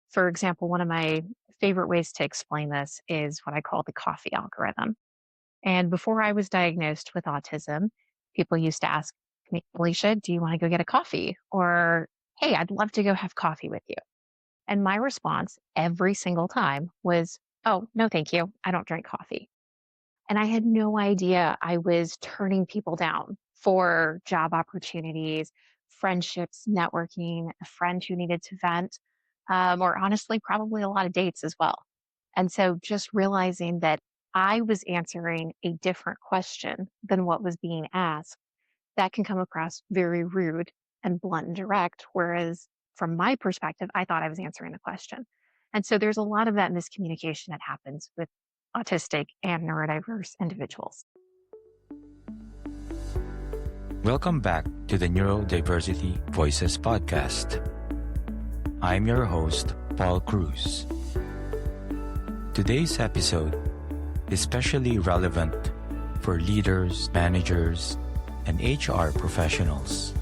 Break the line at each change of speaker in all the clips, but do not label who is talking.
For example, one of my favorite ways to explain this is what I call the coffee algorithm. And before I was diagnosed with autism, people used to ask me, Felicia, do you want to go get a coffee? Or, hey, I'd love to go have coffee with you. And my response every single time was, oh, no, thank you. I don't drink coffee. And I had no idea I was turning people down for job opportunities, friendships, networking, a friend who needed to vent, or honestly, probably a lot of dates as well. And so just realizing that I was answering a different question than what was being asked, that can come across very rude and blunt and direct. Whereas from my perspective, I thought I was answering the question. And so there's a lot of that miscommunication that happens with autistic and neurodiverse individuals.
Welcome back to the Neurodiversity Voices podcast. I'm your host, Paul Cruz. Today's episode is especially relevant for leaders, managers, and HR professionals.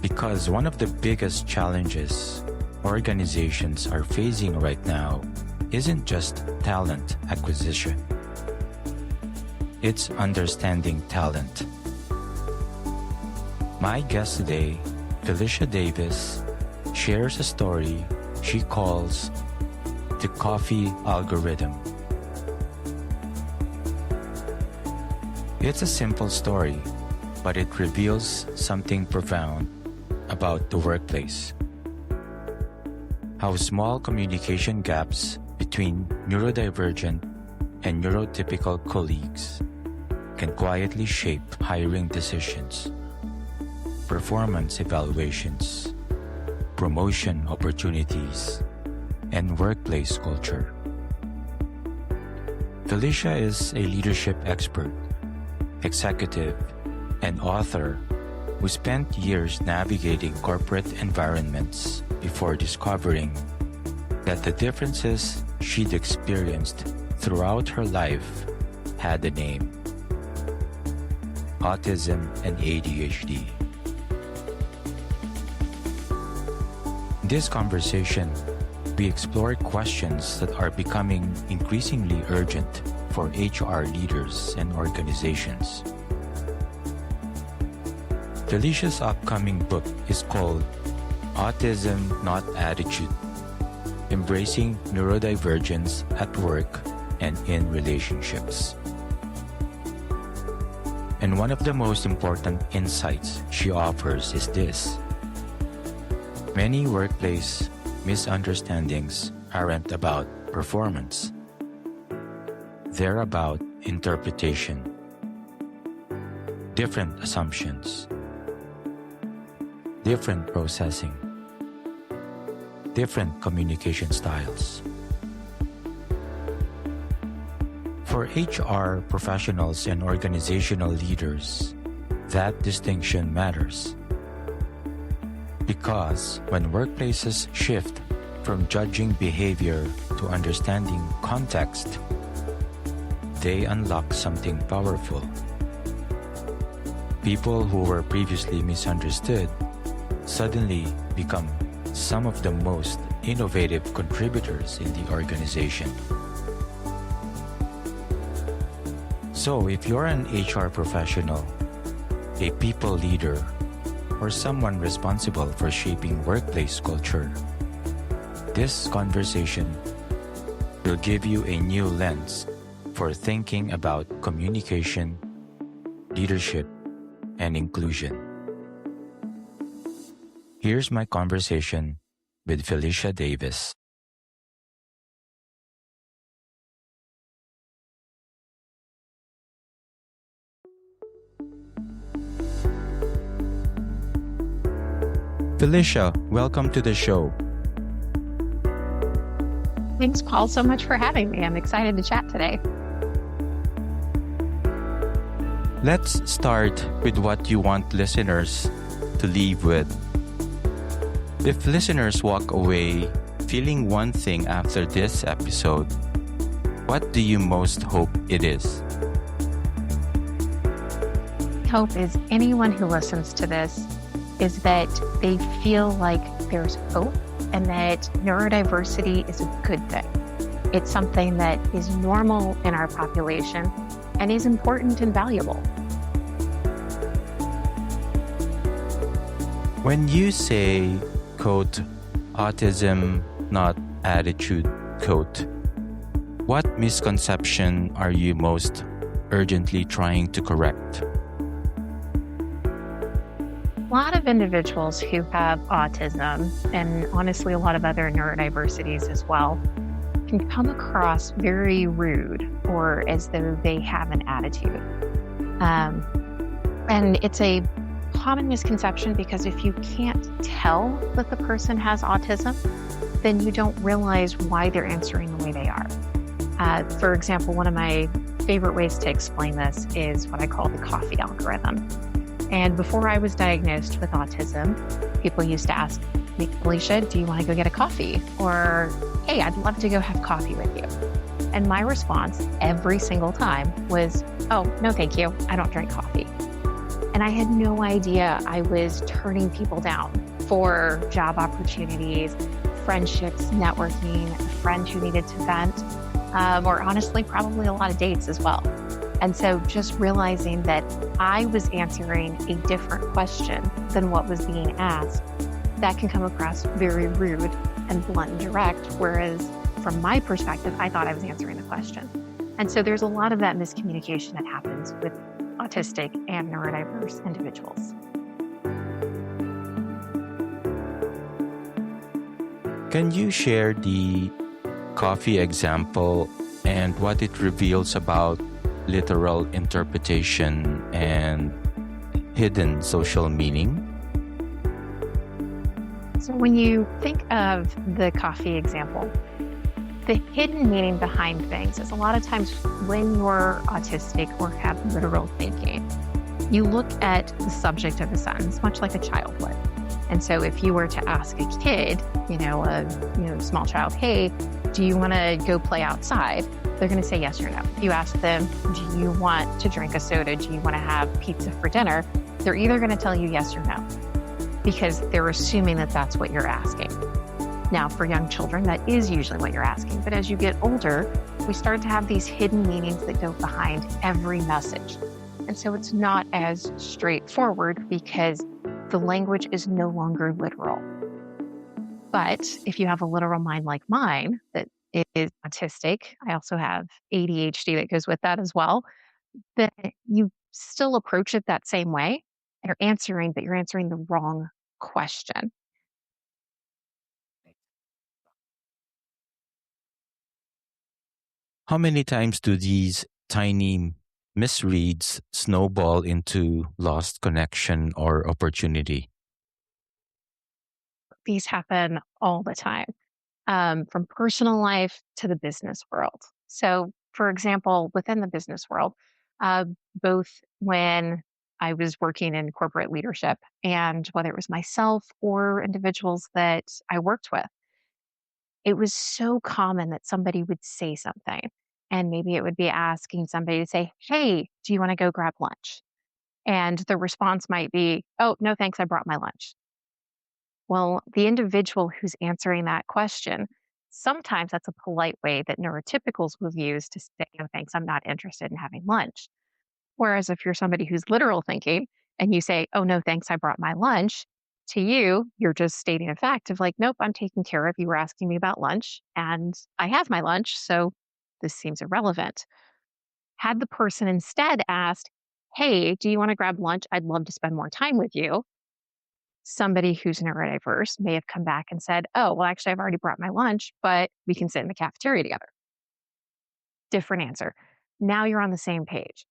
Because one of the biggest challenges organizations are facing right now isn't just talent acquisition. It's understanding talent. My guest today, Felicia Davis, shares a story she calls the coffee algorithm. It's a simple story, but it reveals something profound about the workplace. How small communication gaps between neurodivergent and neurotypical colleagues can quietly shape hiring decisions, performance evaluations, promotion opportunities, and workplace culture. Felicia is a leadership expert, executive, and author who spent years navigating corporate environments before discovering that the differences she'd experienced throughout her life had a name: autism and ADHD. In this conversation, we explore questions that are becoming increasingly urgent for HR leaders and organizations. Felicia's upcoming book is called Autism, Not Adhd: Embracing Neurodivergence at Work and in Relationships. And one of the most important insights she offers is this: many workplace misunderstandings aren't about performance. They're about interpretation, different assumptions, different processing, different communication styles. For HR professionals and organizational leaders, that distinction matters. Because when workplaces shift from judging behavior to understanding context, they unlock something powerful. People who were previously misunderstood suddenly become some of the most innovative contributors in the organization. So if you're an HR professional, a people leader, or someone responsible for shaping workplace culture, this conversation will give you a new lens for thinking about communication, leadership, and inclusion. Here's my conversation with Felicia Davis. Felicia, welcome to the show.
Thanks, Paul, so much for having me. I'm excited to chat today.
Let's start with what you want listeners to leave with. If listeners walk away feeling one thing after this episode, what do you most hope it is?
Hope is anyone who listens to this is that they feel like there's hope and that neurodiversity is a good thing. It's something that is normal in our population and is important and valuable.
When you say, quote, autism, not attitude, quote, what misconception are you most urgently trying to correct?
A lot of individuals who have autism, and honestly, a lot of other neurodiversities as well, can come across very rude or as though they have an attitude. And it's a common misconception because if you can't tell that the person has autism, then you don't realize why they're answering the way they are. For example, one of my favorite ways to explain this is what I call the coffee algorithm. And before I was diagnosed with autism, people used to ask me, Felicia, do you want to go get a coffee? Or, hey, I'd love to go have coffee with you. And my response every single time was, oh, no, thank you. I don't drink coffee. And I had no idea I was turning people down for job opportunities, friendships, networking, a friend who needed to vent, or honestly, probably a lot of dates as well. And so just realizing that I was answering a different question than what was being asked, that can come across very rude and blunt and direct, whereas from my perspective, I thought I was answering the question. And so there's a lot of that miscommunication that happens with autistic and neurodiverse individuals.
Can you share the coffee example and what it reveals about literal interpretation and hidden social meaning?
So when you think of the coffee example, the hidden meaning behind things is a lot of times when you're autistic or have literal thinking, you look at the subject of a sentence, much like a child would. And so if you were to ask a kid, a small child, hey, do you want to go play outside? They're going to say yes or no. If you ask them, do you want to drink a soda? Do you want to have pizza for dinner? They're either going to tell you yes or no, because they're assuming that that's what you're asking. Now, for young children, that is usually what you're asking. But as you get older, we start to have these hidden meanings that go behind every message. And so it's not as straightforward because the language is no longer literal. But if you have a literal mind like mine that is autistic, I also have ADHD that goes with that as well, then you still approach it that same way. You're answering, but you're answering the wrong question.
How many times do these tiny misreads snowball into lost connection or opportunity?
These happen all the time, from personal life to the business world. So, for example, within the business world, uh, both when I was working in corporate leadership and whether it was myself or individuals that I worked with, it was so common that somebody would say something. And maybe it would be asking somebody to say, hey, do you want to go grab lunch? And the response might be, oh, no, thanks, I brought my lunch. Well, the individual who's answering that question, sometimes that's a polite way that neurotypicals will use to say, no, thanks, I'm not interested in having lunch. Whereas if you're somebody who's literal thinking and you say, oh, no, thanks, I brought my lunch, to you, you're just stating a fact of like, nope, I'm taken care of. You were asking me about lunch and I have my lunch. So this seems irrelevant. Had the person instead asked, hey, do you want to grab lunch? I'd love to spend more time with you. Somebody who's neurodiverse may have come back and said, oh, well, actually, I've already brought my lunch, but we can sit in the cafeteria together. Different answer. Now you're on the same page.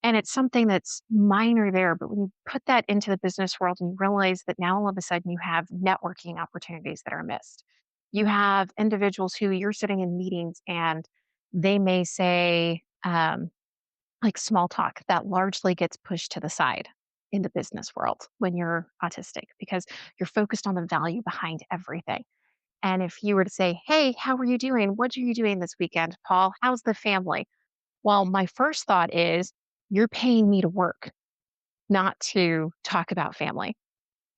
And it's something that's minor there, but when you put that into the business world and you realize that now all of a sudden you have networking opportunities that are missed. You have individuals who you're sitting in meetings and they may say, like small talk that largely gets pushed to the side in the business world when you're autistic because you're focused on the value behind everything. And if you were to say, hey, how are you doing? What are you doing this weekend, Paul? How's the family? Well, my first thought is, you're paying me to work, not to talk about family.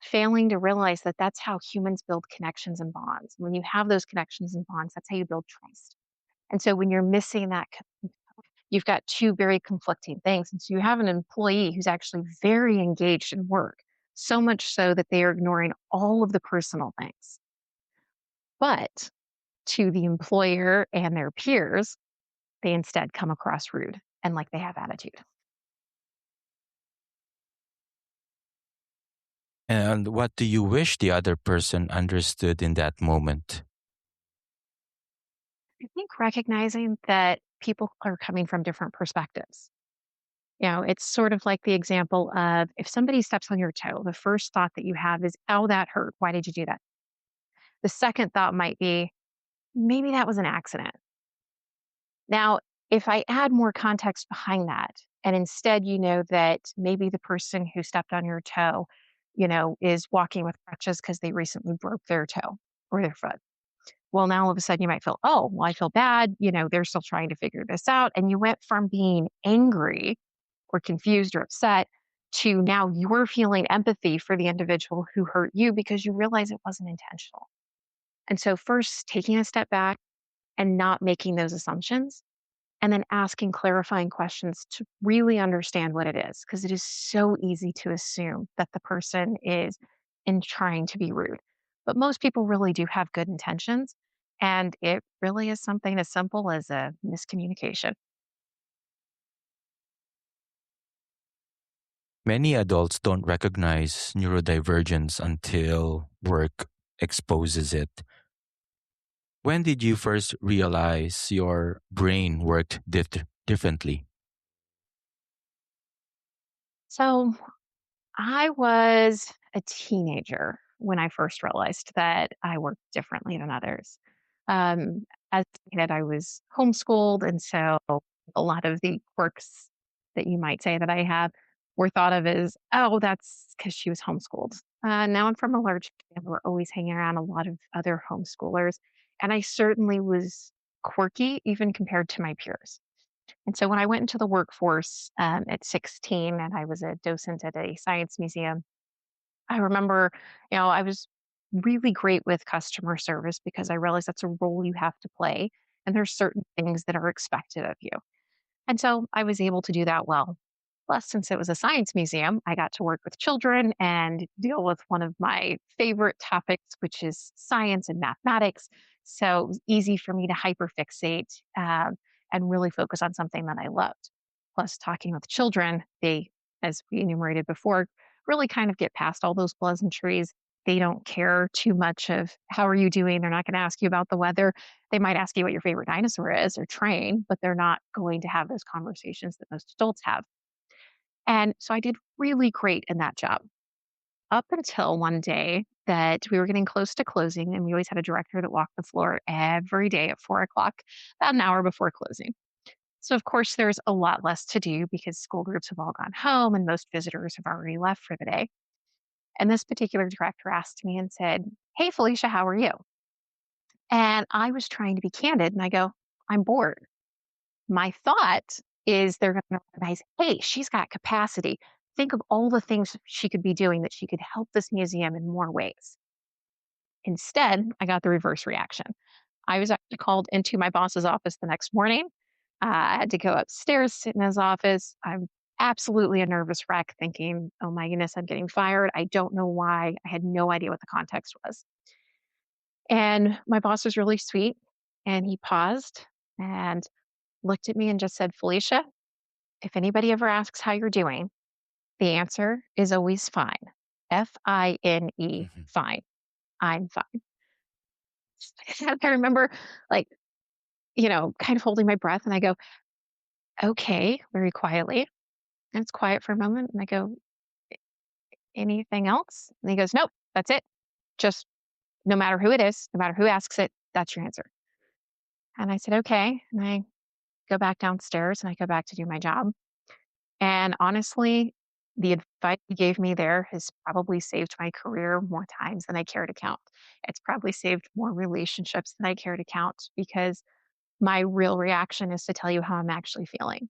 failing to realize that that's how humans build connections and bonds. When you have those connections and bonds, that's how you build trust. And so when you're missing that, you've got two very conflicting things. And so you have an employee who's actually very engaged in work, so much so that they are ignoring all of the personal things. But to the employer and their peers, they instead come across rude and like they have attitude.
And what do you wish the other person understood in that moment?
I think recognizing that people are coming from different perspectives. It's sort of like the example of if somebody steps on your toe, the first thought that you have is, oh, that hurt. Why did you do that? The second thought might be, maybe that was an accident. Now, if I add more context behind that, and instead you know that maybe the person who stepped on your toe, is walking with crutches because they recently broke their toe or their foot. Well, now all of a sudden you might feel, oh, well, I feel bad. They're still trying to figure this out. And you went from being angry or confused or upset to now you're feeling empathy for the individual who hurt you because you realize it wasn't intentional. And so, first, taking a step back and not making those assumptions, and then asking clarifying questions to really understand what it is, because it is so easy to assume that the person is in trying to be rude. But most people really do have good intentions. And it really is something as simple as a miscommunication.
Many adults don't recognize neurodivergence until work exposes it. When did you first realize your brain worked differently?
So I was a teenager when I first realized that I worked differently than others. As a kid, I was homeschooled, and so a lot of the quirks that you might say that I have were thought of as, oh, that's because she was homeschooled. Now I'm from a large family. We're always hanging around a lot of other homeschoolers, and I certainly was quirky even compared to my peers. And so when I went into the workforce at 16 and I was a docent at a science museum, I remember, I was really great with customer service because I realized that's a role you have to play. And there's certain things that are expected of you. And so I was able to do that well. Plus, since it was a science museum, I got to work with children and deal with one of my favorite topics, which is science and mathematics. So it was easy for me to hyperfixate and really focus on something that I loved. Plus, talking with children, they, as we enumerated before, really kind of get past all those pleasantries. They don't care too much of how are you doing. They're not going to ask you about the weather. They might ask you what your favorite dinosaur is or train, but they're not going to have those conversations that most adults have. And so I did really great in that job up until one day that we were getting close to closing. And we always had a director that walked the floor every day at 4 o'clock, about an hour before closing. So, of course, there's a lot less to do because school groups have all gone home and most visitors have already left for the day. And this particular director asked me and said, "Hey, Felicia, how are you?" And I was trying to be candid and I go, "I'm bored." My thought is they're going to recognize, hey, she's got capacity. Think of all the things she could be doing that she could help this museum in more ways. Instead, I got the reverse reaction. I was actually called into my boss's office the next morning. I had to go upstairs, sit in his office. I'm absolutely a nervous wreck, thinking, oh my goodness, I'm getting fired. I don't know why. I had no idea what the context was. And my boss was really sweet. And he paused and looked at me and just said, "Felicia, if anybody ever asks how you're doing, the answer is always fine. Fine,
Mhm.
fine. I'm fine." And I remember, like, kind of holding my breath and I go, "Okay," very quietly. And it's quiet for a moment. And I go, "Anything else?" And he goes, "Nope, that's it. Just no matter who it is, no matter who asks it, that's your answer." And I said, "Okay." And I go back downstairs and I go back to do my job. And honestly, the advice he gave me there has probably saved my career more times than I care to count. It's probably saved more relationships than I care to count because my real reaction is to tell you how I'm actually feeling.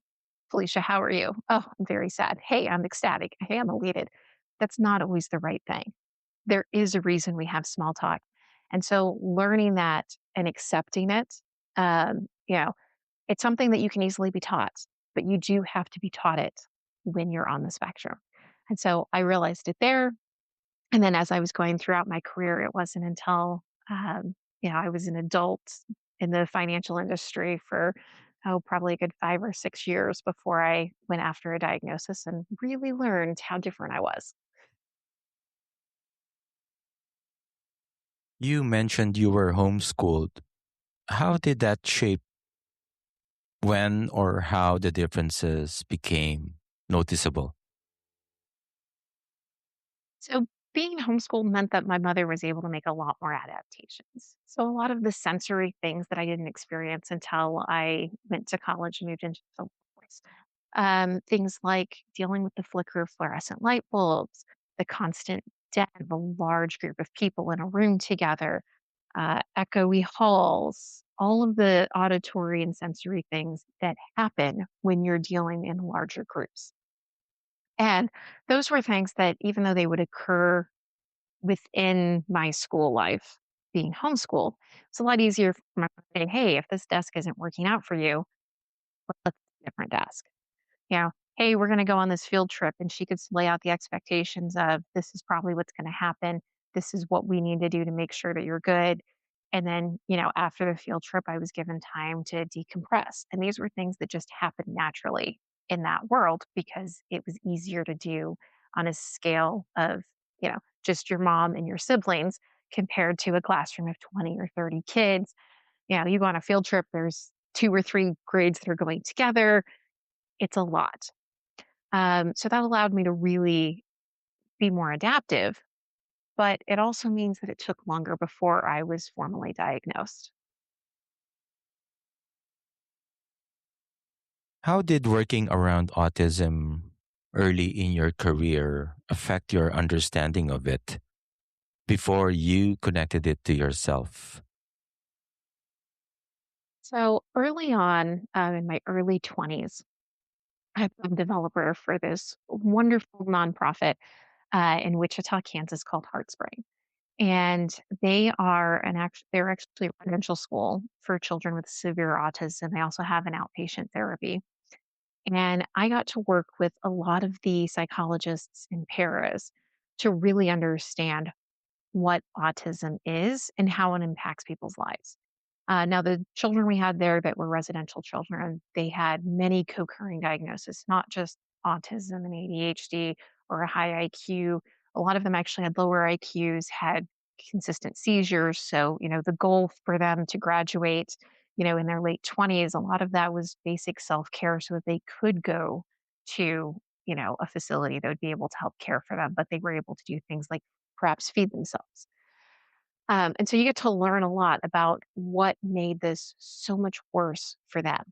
"Felicia, how are you?" "Oh, I'm very sad." "Hey, I'm ecstatic." "Hey, I'm elated." That's not always the right thing. there is a reason we have small talk. And so learning that and accepting it, you know, it's something that you can easily be taught, but you do have to be taught it when you're on the spectrum. And so I realized it there. And then as I was going throughout my career, it wasn't until, I was an adult in the financial industry for, probably a good 5 or 6 years before I went after a diagnosis and really learned how different I was.
You mentioned you were homeschooled. How did that shape when or how the differences became noticeable?
So being homeschooled meant that my mother was able to make a lot more adaptations. So a lot of the sensory things that I didn't experience until I went to college and moved into the workforce. Things like dealing with the flicker of fluorescent light bulbs, the constant dead of a large group of people in a room together, echoey halls, all of the auditory and sensory things that happen when you're dealing in larger groups. And those were things that, even though they would occur within my school life, being homeschooled, it's a lot easier for my mom to say, hey, if this desk isn't working out for you, let's get a different desk. You know, hey, we're going to go on this field trip. And she could lay out the expectations of this is probably what's going to happen. This is what we need to do to make sure that you're good. And then, after the field trip, I was given time to decompress. And these were things that just happened naturally in that world because it was easier to do on a scale of, just your mom and your siblings compared to a classroom of 20 or 30 kids. You go on a field trip, there's two or three grades that are going together. It's a lot. So that allowed me to really be more adaptive, but it also means that it took longer before I was formally diagnosed.
How did working around autism early in your career affect your understanding of it before you connected it to yourself?
So early on, in my early 20s, I'm a developer for this wonderful nonprofit in Wichita, Kansas called Heartspring. And they're actually a residential school for children with severe autism. They also have an outpatient therapy. And I got to work with a lot of the psychologists in Paris to really understand what autism is and how it impacts people's lives. Now, the children we had there that were residential children, they had many co-occurring diagnoses, not just autism and ADHD or a high IQ. A lot of them actually had lower IQs, had consistent seizures. So, the goal for them to graduate, in their late 20s, a lot of that was basic self-care so that they could go to, a facility that would be able to help care for them, but they were able to do things like perhaps feed themselves. And so you get to learn a lot about what made this so much worse for them.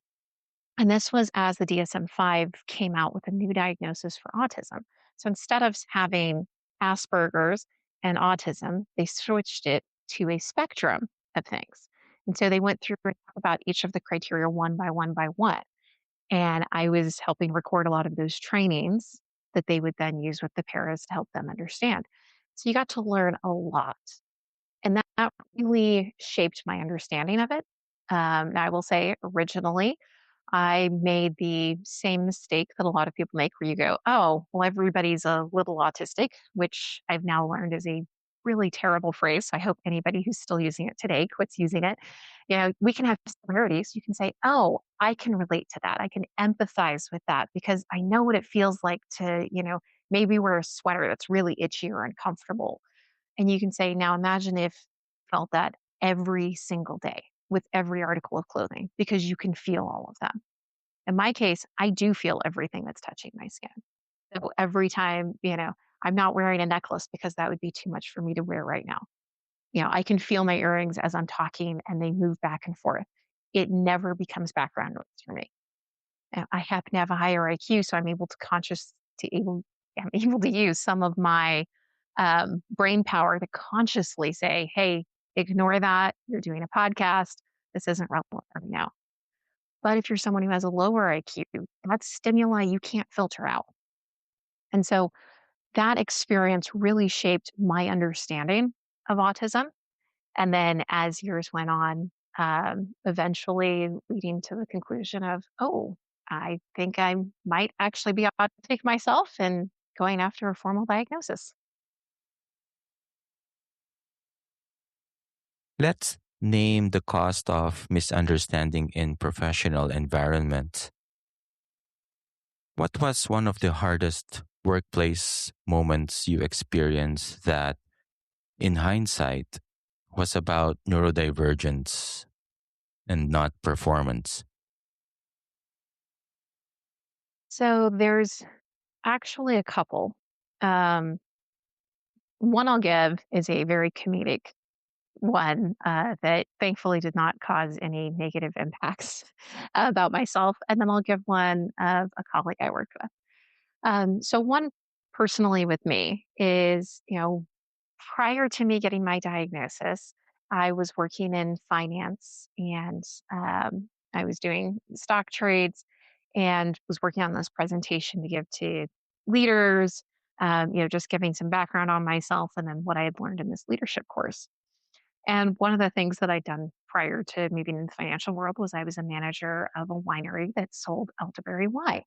And this was as the DSM 5 came out with a new diagnosis for autism. So instead of having Asperger's and autism, they switched it to a spectrum of things. And so they went through and talked about each of the criteria one by one by one. And I was helping record a lot of those trainings that they would then use with the paras to help them understand. So you got to learn a lot, and that really shaped my understanding of it. Now I will say originally, I made the same mistake that a lot of people make where you go, "Oh, well, everybody's a little autistic," which I've now learned is a really terrible phrase. So I hope anybody who's still using it today quits using it. We can have similarities. You can say, "Oh, I can relate to that. I can empathize with that because I know what it feels like to, maybe wear a sweater that's really itchy or uncomfortable." And you can say, now imagine if you felt that every single day with every article of clothing because you can feel all of them. In my case, I do feel everything that's touching my skin. So every time, I'm not wearing a necklace because that would be too much for me to wear right now. I can feel my earrings as I'm talking and they move back and forth. It never becomes background noise for me. I happen to have a higher IQ, so I'm able to use some of my brain power to consciously say, "Hey, ignore that. You're doing a podcast. This isn't relevant right now." But if you're someone who has a lower IQ, that's stimuli you can't filter out. And so that experience really shaped my understanding of autism. And then as years went on, eventually leading to the conclusion of, oh, I think I might actually be autistic myself and going after a formal diagnosis.
Let's name the cost of misunderstanding in professional environments. What was one of the hardest workplace moments you experienced that, in hindsight, was about neurodivergence and not performance?
So there's actually a couple. Um, One I'll give is a very comedic one that thankfully did not cause any negative impacts about myself. And then I'll give one of a colleague I worked with. So one personally with me is, prior to me getting my diagnosis, I was working in finance and I was doing stock trades and was working on this presentation to give to leaders, just giving some background on myself and then what I had learned in this leadership course. And one of the things that I'd done prior to moving into the financial world was I was a manager of a winery that sold elderberry wine.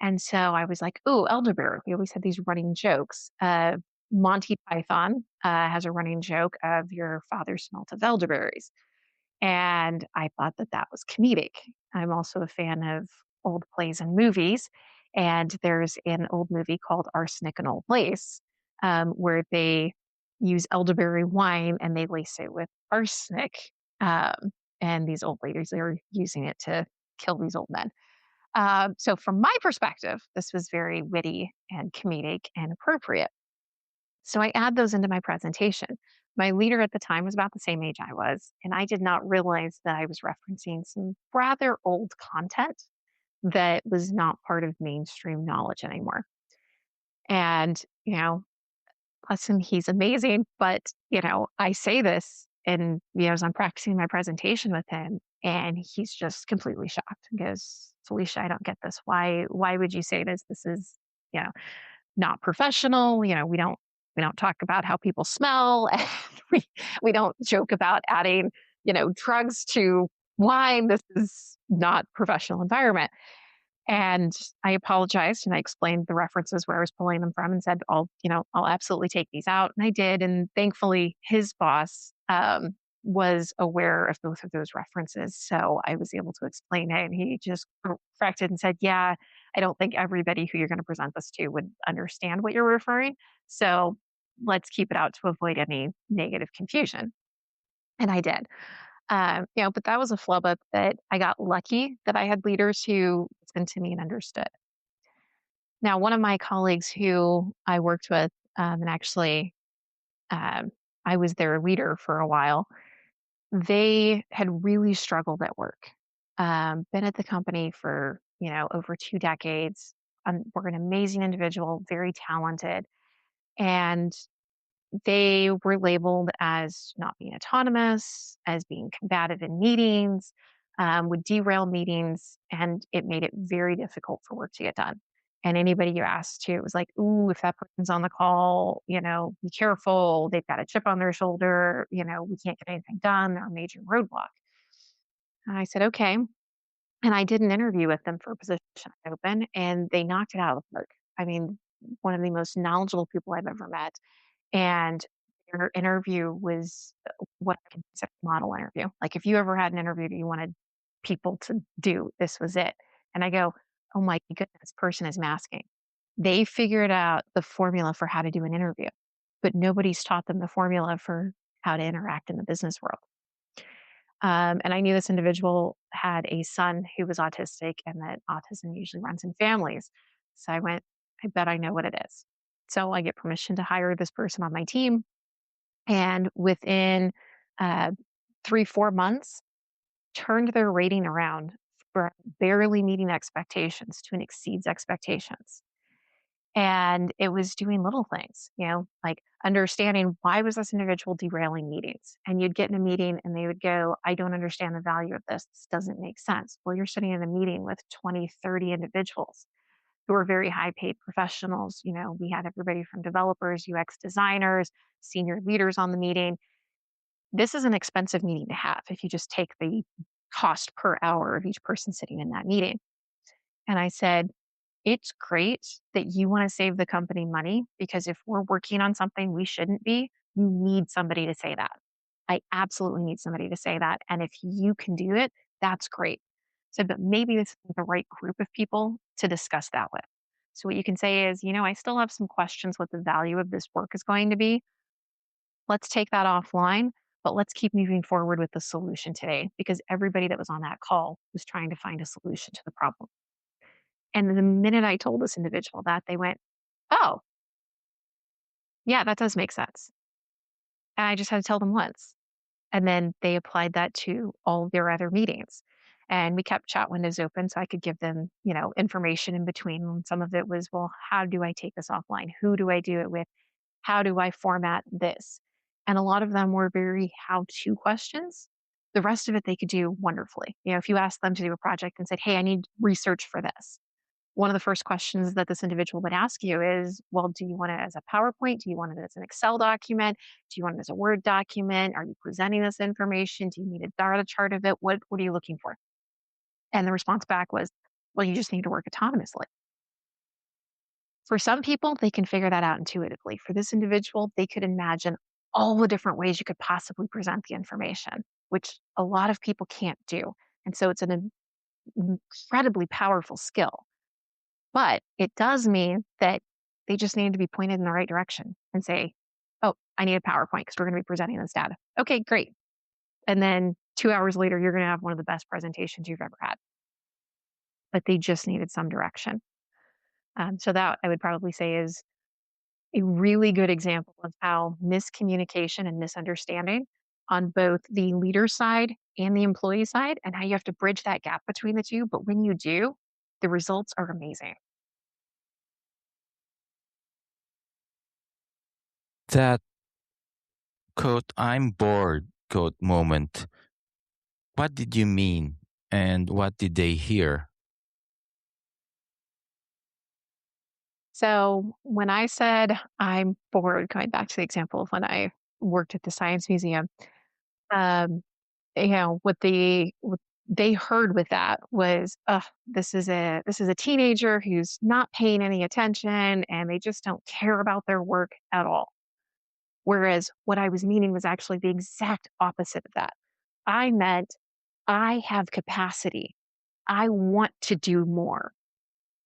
And so I was like, "Ooh, elderberry." We always had these running jokes. Monty Python has a running joke of your father smelt of elderberries. And I thought that that was comedic. I'm also a fan of old plays and movies. And there's an old movie called Arsenic and Old Lace, where they use elderberry wine and they lace it with arsenic. And these old ladies are using it to kill these old men. So, from my perspective, this was very witty and comedic and appropriate. So, I add those into my presentation. My leader at the time was about the same age I was, and I did not realize that I was referencing some rather old content that was not part of mainstream knowledge anymore. And, bless him, he's amazing. But, I say this and, as I'm practicing my presentation with him, and he's just completely shocked and goes, Felicia, I don't get this. Why would you say this? This is, you know, not professional. We don't talk about how people smell. And we don't joke about adding, drugs to wine. This is not professional environment. And I apologized and I explained the references where I was pulling them from and said, I'll absolutely take these out. And I did. And thankfully, his boss was aware of both of those references. So I was able to explain it. And he just corrected and said, yeah, I don't think everybody who you're going to present this to would understand what you're referring. So let's keep it out to avoid any negative confusion. And I did. But that was a flub up that I got lucky that I had leaders who listened to me and understood. Now, one of my colleagues who I worked with, and actually um, I was their leader for a while, they had really struggled at work. Been at the company for, over 2 decades. Were an amazing individual, very talented. And they were labeled as not being autonomous, as being combative in meetings, would derail meetings, and it made it very difficult for work to get done. And anybody you asked to, it was like, ooh, if that person's on the call, be careful. They've got a chip on their shoulder. We can't get anything done. They're a major roadblock. And I said, okay. And I did an interview with them for a position open, and they knocked it out of the park. I mean, one of the most knowledgeable people I've ever met, and their interview was what I consider a model interview. Like if you ever had an interview that you wanted people to do, this was it. And I go, oh my goodness, this person is masking. They figured out the formula for how to do an interview, but nobody's taught them the formula for how to interact in the business world. And I knew this individual had a son who was autistic and that autism usually runs in families. So I went, I bet I know what it is. So I get permission to hire this person on my team. And within uh, 3, 4 months, turned their rating around from barely meeting expectations to an exceeds expectations. And it was doing little things, like understanding why was this individual derailing meetings? And you'd get in a meeting and they would go, I don't understand the value of this. This doesn't make sense. Well, you're sitting in a meeting with 20, 30 individuals. who are very high paid professionals. We had everybody from developers, UX designers, senior leaders on the meeting. This is an expensive meeting to have if you just take the cost per hour of each person sitting in that meeting. And I said, it's great that you want to save the company money because if we're working on something we shouldn't be, you need somebody to say that. I absolutely need somebody to say that. And if you can do it, that's great. So, but maybe this is the right group of people to discuss that with. So, what you can say is, I still have some questions what the value of this work is going to be. Let's take that offline, but let's keep moving forward with the solution today because everybody that was on that call was trying to find a solution to the problem. And the minute I told this individual that, they went, "Oh, yeah, that does make sense." And I just had to tell them once. And then they applied that to all of their other meetings. And we kept chat windows open so I could give them, information in between. And some of it was, well, how do I take this offline? Who do I do it with? How do I format this? And a lot of them were very how to questions. The rest of it they could do wonderfully. If you asked them to do a project and said, hey, I need research for this, one of the first questions that this individual would ask you is, well, do you want it as a PowerPoint? Do you want it as an Excel document? Do you want it as a Word document? Are you presenting this information? Do you need a data chart of it? What are you looking for? And the response back was, well, you just need to work autonomously. For some people, they can figure that out intuitively. For this individual, they could imagine all the different ways you could possibly present the information, which a lot of people can't do. And so it's an incredibly powerful skill. But it does mean that they just need to be pointed in the right direction and say, oh, I need a PowerPoint because we're going to be presenting this data. Okay, great. And then 2 hours later, you're going to have one of the best presentations you've ever had. But they just needed some direction. So that I would probably say is a really good example of how miscommunication and misunderstanding on both the leader side and the employee side, and how you have to bridge that gap between the two. But when you do, the results are amazing.
That quote, I'm bored, quote moment. What did you mean? And what did they hear?
So when I said I'm bored, going back to the example of when I worked at the Science Museum, um, what they heard with that was, this is a teenager who's not paying any attention, and they just don't care about their work at all. Whereas what I was meaning was actually the exact opposite of that. I meant I have capacity. I want to do more,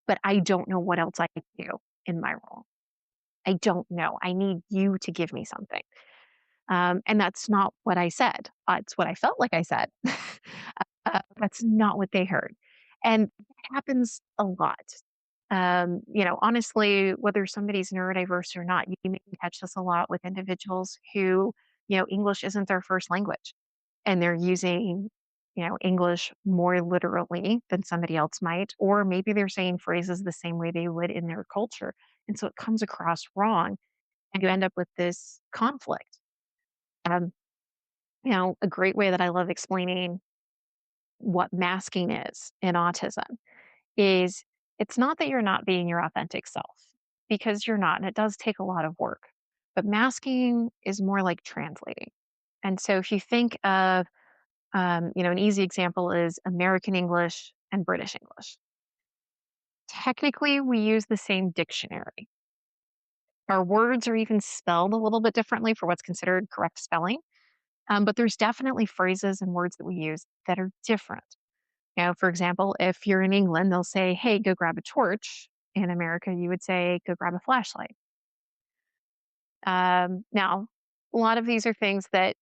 but I don't know what else I can do in my role. I don't know. I need you to give me something. And that's not what I said. It's what I felt like I said. That's not what they heard. And it happens a lot. Honestly, whether somebody's neurodiverse or not, you may catch this a lot with individuals who, English isn't their first language and they're using, English more literally than somebody else might, or maybe they're saying phrases the same way they would in their culture. And so it comes across wrong and you end up with this conflict. Um, a great way that I love explaining what masking is in autism is it's not that you're not being your authentic self because you're not, and it does take a lot of work. But masking is more like translating. And so if you think of, an easy example is American English and British English. Technically, we use the same dictionary. Our words are even spelled a little bit differently for what's considered correct spelling. But there's definitely phrases and words that we use that are different. For example, if you're in England, they'll say, hey, go grab a torch. In America, you would say, go grab a flashlight. Now, a lot of these are things that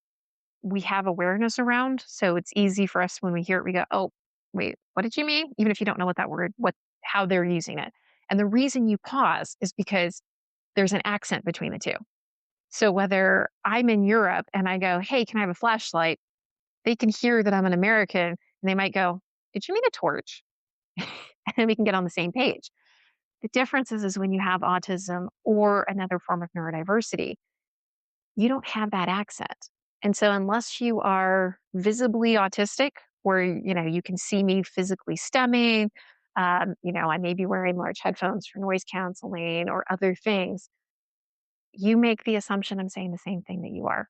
we have awareness around. So it's easy for us when we hear it, we go, oh, wait, what did you mean? Even if you don't know what that word, how they're using it. And the reason you pause is because there's an accent between the two. So whether I'm in Europe and I go, hey, can I have a flashlight? They can hear that I'm an American and they might go, did you mean a torch? And then we can get on the same page. The difference is when you have autism or another form of neurodiversity, you don't have that accent. And so unless you are visibly autistic, where you can see me physically stemming, I may be wearing large headphones for noise canceling or other things. You make the assumption I'm saying the same thing that you are.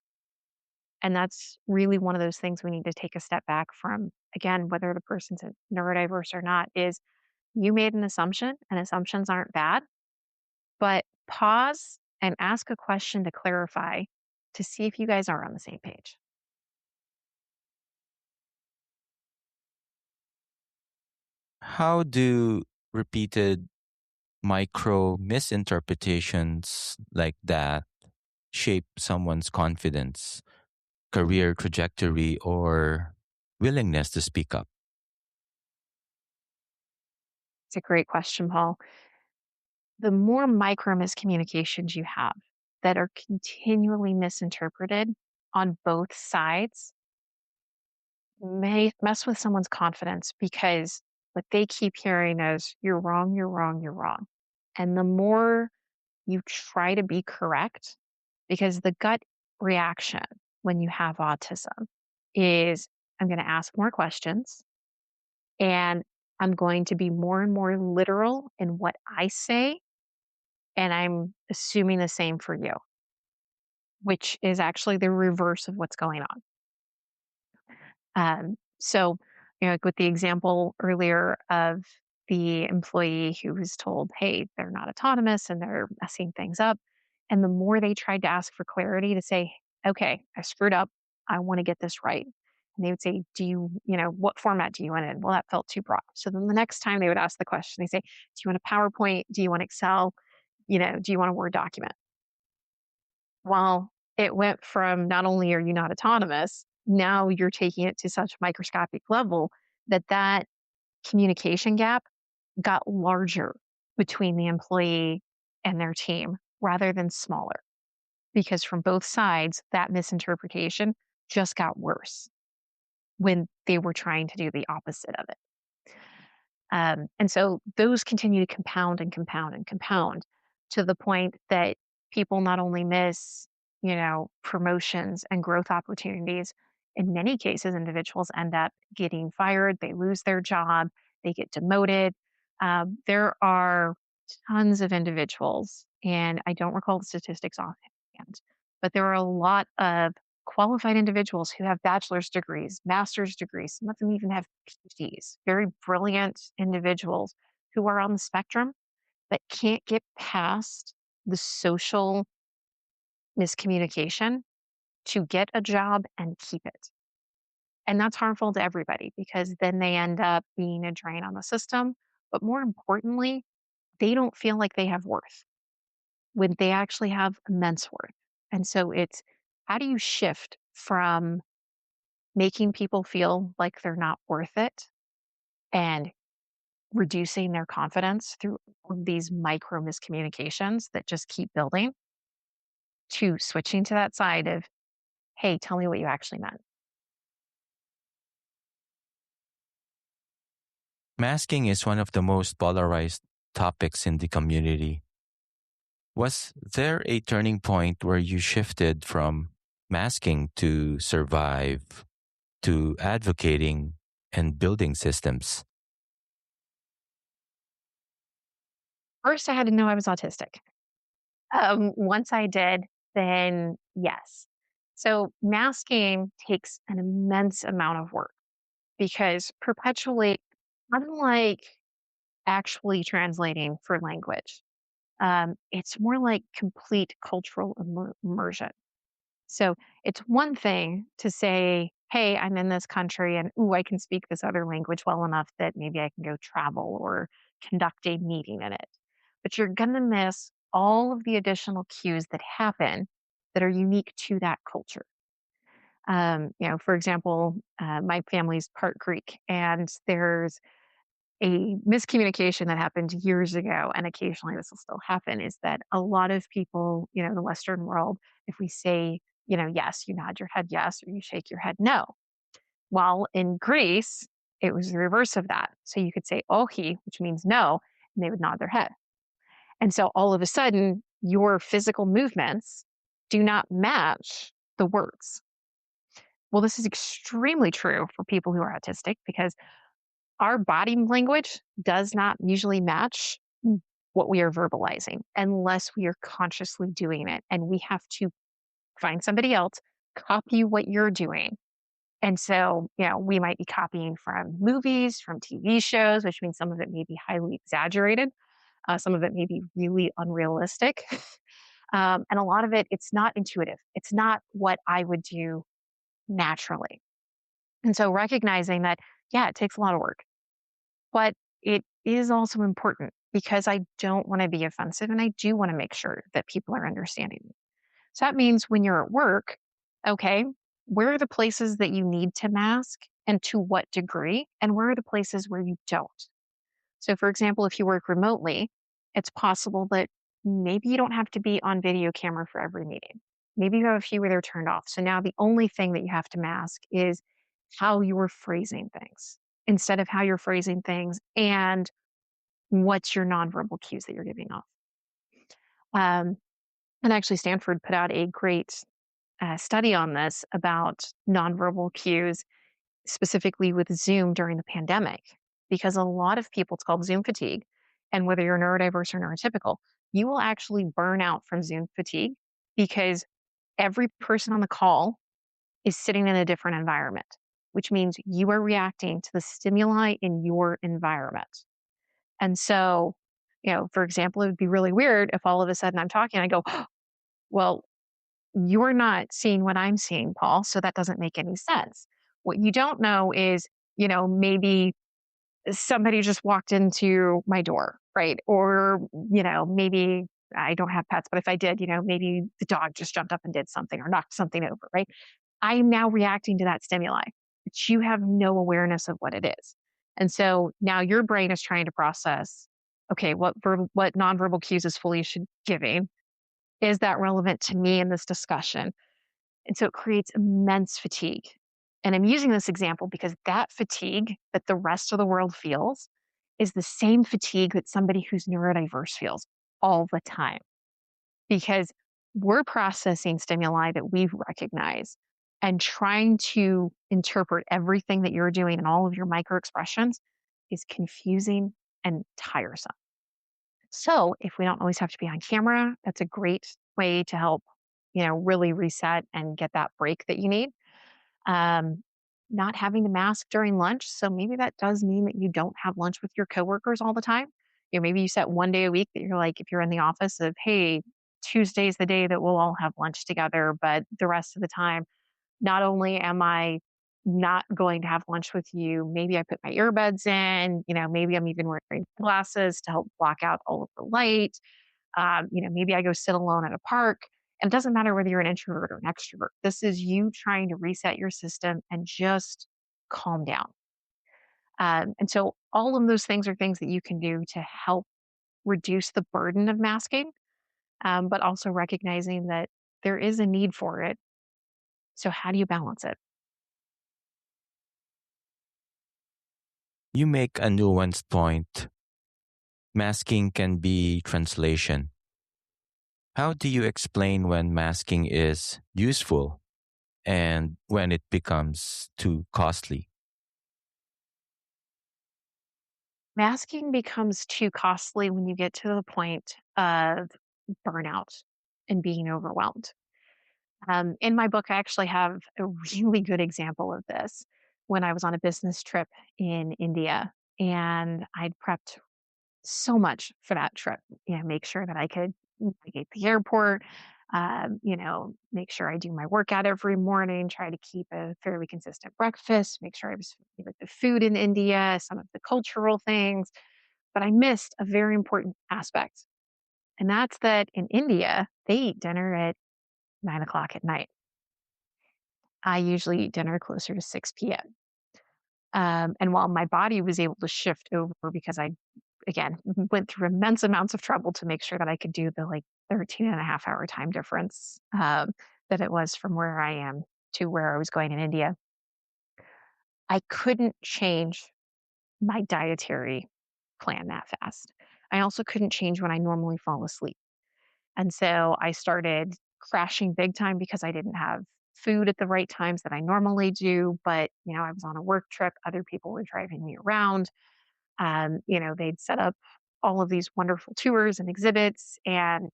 And that's really one of those things we need to take a step back from. Again, whether the person's a neurodiverse or not, is you made an assumption, and assumptions aren't bad, but pause and ask a question to clarify to see if you guys are on the same page.
How do repeated micro misinterpretations like that shape someone's confidence, career trajectory, or willingness to speak up?
It's a great question, Paul. The more micro miscommunications you have that are continually misinterpreted on both sides may mess with someone's confidence because what they keep hearing is, you're wrong, you're wrong, you're wrong. And the more you try to be correct, because the gut reaction when you have autism is, I'm going to ask more questions and I'm going to be more and more literal in what I say. And I'm assuming the same for you, which is actually the reverse of what's going on. So, like with the example earlier of the employee who was told, hey, they're not autonomous and they're messing things up. And the more they tried to ask for clarity to say, okay, I screwed up. I want to get this right. And they would say, what format do you want it in? Well, that felt too broad. So then the next time they would ask the question, they say, do you want a PowerPoint? Do you want Excel? Do you want a Word document? Well, it went from not only are you not autonomous, now you're taking it to such a microscopic level that communication gap got larger between the employee and their team rather than smaller. Because from both sides, that misinterpretation just got worse when they were trying to do the opposite of it. And so those continue to compound and compound and compound to the point that people not only miss, promotions and growth opportunities. In many cases, individuals end up getting fired, they lose their job, they get demoted. There are tons of individuals, and I don't recall the statistics offhand, but there are a lot of qualified individuals who have bachelor's degrees, master's degrees, some of them even have PhDs, very brilliant individuals who are on the spectrum but can't get past the social miscommunication to get a job and keep it. And that's harmful to everybody because then they end up being a drain on the system. But more importantly, they don't feel like they have worth when they actually have immense worth. And so it's, how do you shift from making people feel like they're not worth it and reducing their confidence through these micro miscommunications that just keep building, to switching to that side of, hey, tell me what you actually meant?
Masking is one of the most polarized topics in the community. Was there a turning point where you shifted from masking to survive to advocating and building systems?
First, I had to know I was autistic. Once I did, then yes. So masking takes an immense amount of work because perpetually, unlike actually translating for language, it's more like complete cultural immersion. So it's one thing to say, hey, I'm in this country and ooh, I can speak this other language well enough that maybe I can go travel or conduct a meeting in it. But you're going to miss all of the additional cues that happen that are unique to that culture. For example, my family's part Greek, and there's a miscommunication that happened years ago, and occasionally this will still happen, is that a lot of people, in the Western world, if we say, yes, you nod your head yes, or you shake your head no. While in Greece, it was the reverse of that. So you could say ohi, which means no, and they would nod their head. And so all of a sudden, your physical movements do not match the words. Well, this is extremely true for people who are autistic because our body language does not usually match what we are verbalizing unless we are consciously doing it. And we have to find somebody else, copy what you're doing. And so, we might be copying from movies, from TV shows, which means some of it may be highly exaggerated. Some of it may be really unrealistic. And a lot of it, it's not intuitive. It's not what I would do naturally. And so recognizing that, yeah, it takes a lot of work, but it is also important because I don't want to be offensive and I do want to make sure that people are understanding me. So that means when you're at work, okay, where are the places that you need to mask and to what degree? And where are the places where you don't? So, for example, if you work remotely, it's possible that maybe you don't have to be on video camera for every meeting. Maybe you have a few where they're turned off. So now the only thing that you have to mask is how you're phrasing things instead of how you're phrasing things and what's your nonverbal cues that you're giving off. Um, and actually, Stanford put out a great study on this about nonverbal cues, specifically with Zoom during the pandemic, because a lot of people, it's called Zoom fatigue. And whether you're neurodiverse or neurotypical, you will actually burn out from Zoom fatigue because every person on the call is sitting in a different environment, which means you are reacting to the stimuli in your environment. And so, for example, it would be really weird if all of a sudden I'm talking, I go, well, you're not seeing what I'm seeing, Paul. So that doesn't make any sense. What you don't know is, maybe somebody just walked into my door, right? Or, maybe I don't have pets, but if I did, maybe the dog just jumped up and did something or knocked something over, right? I am now reacting to that stimuli, but you have no awareness of what it is. And so now your brain is trying to process, okay, what nonverbal cues is Felicia giving? Is that relevant to me in this discussion? And so it creates immense fatigue. And I'm using this example because that fatigue that the rest of the world feels is the same fatigue that somebody who's neurodiverse feels all the time because we're processing stimuli that we recognize and trying to interpret everything that you're doing and all of your micro expressions is confusing and tiresome. So if we don't always have to be on camera, that's a great way to help, really reset and get that break that you need. Um, Not having to mask during lunch. So maybe that does mean that you don't have lunch with your coworkers all the time. Maybe you set one day a week that you're like, if you're in the office of, hey, Tuesday's the day that we'll all have lunch together, but the rest of the time, not only am I not going to have lunch with you, maybe I put my earbuds in, maybe I'm even wearing glasses to help block out all of the light. Maybe I go sit alone at a park. And it doesn't matter whether you're an introvert or an extrovert. This is you trying to reset your system and just calm down. And so all of those things are things that you can do to help reduce the burden of masking, but also recognizing that there is a need for it. So how do you balance it?
You make a nuanced point. Masking can be translation. How do you explain when masking is useful and when it becomes too costly?
Masking becomes too costly when you get to the point of burnout and being overwhelmed. In my book, I actually have a really good example of this when I was on a business trip in India and I'd prepped so much for that trip. Make sure that I could navigate the airport, make sure I do my workout every morning, try to keep a fairly consistent breakfast, make sure I was familiar with the food in India, some of the cultural things. But I missed a very important aspect. And that's that in India, they eat dinner at 9 o'clock at night. I usually eat dinner closer to 6 p.m. And while my body was able to shift over because I, again, went through immense amounts of trouble to make sure that I could do the 13 and a half hour time difference that it was from where I am to where I was going in India, I couldn't change my dietary plan that fast. I also couldn't change when I normally fall asleep. And so I started crashing big time because I didn't have food at the right times that I normally do. But, I was on a work trip, other people were driving me around. They'd set up all of these wonderful tours and exhibits and,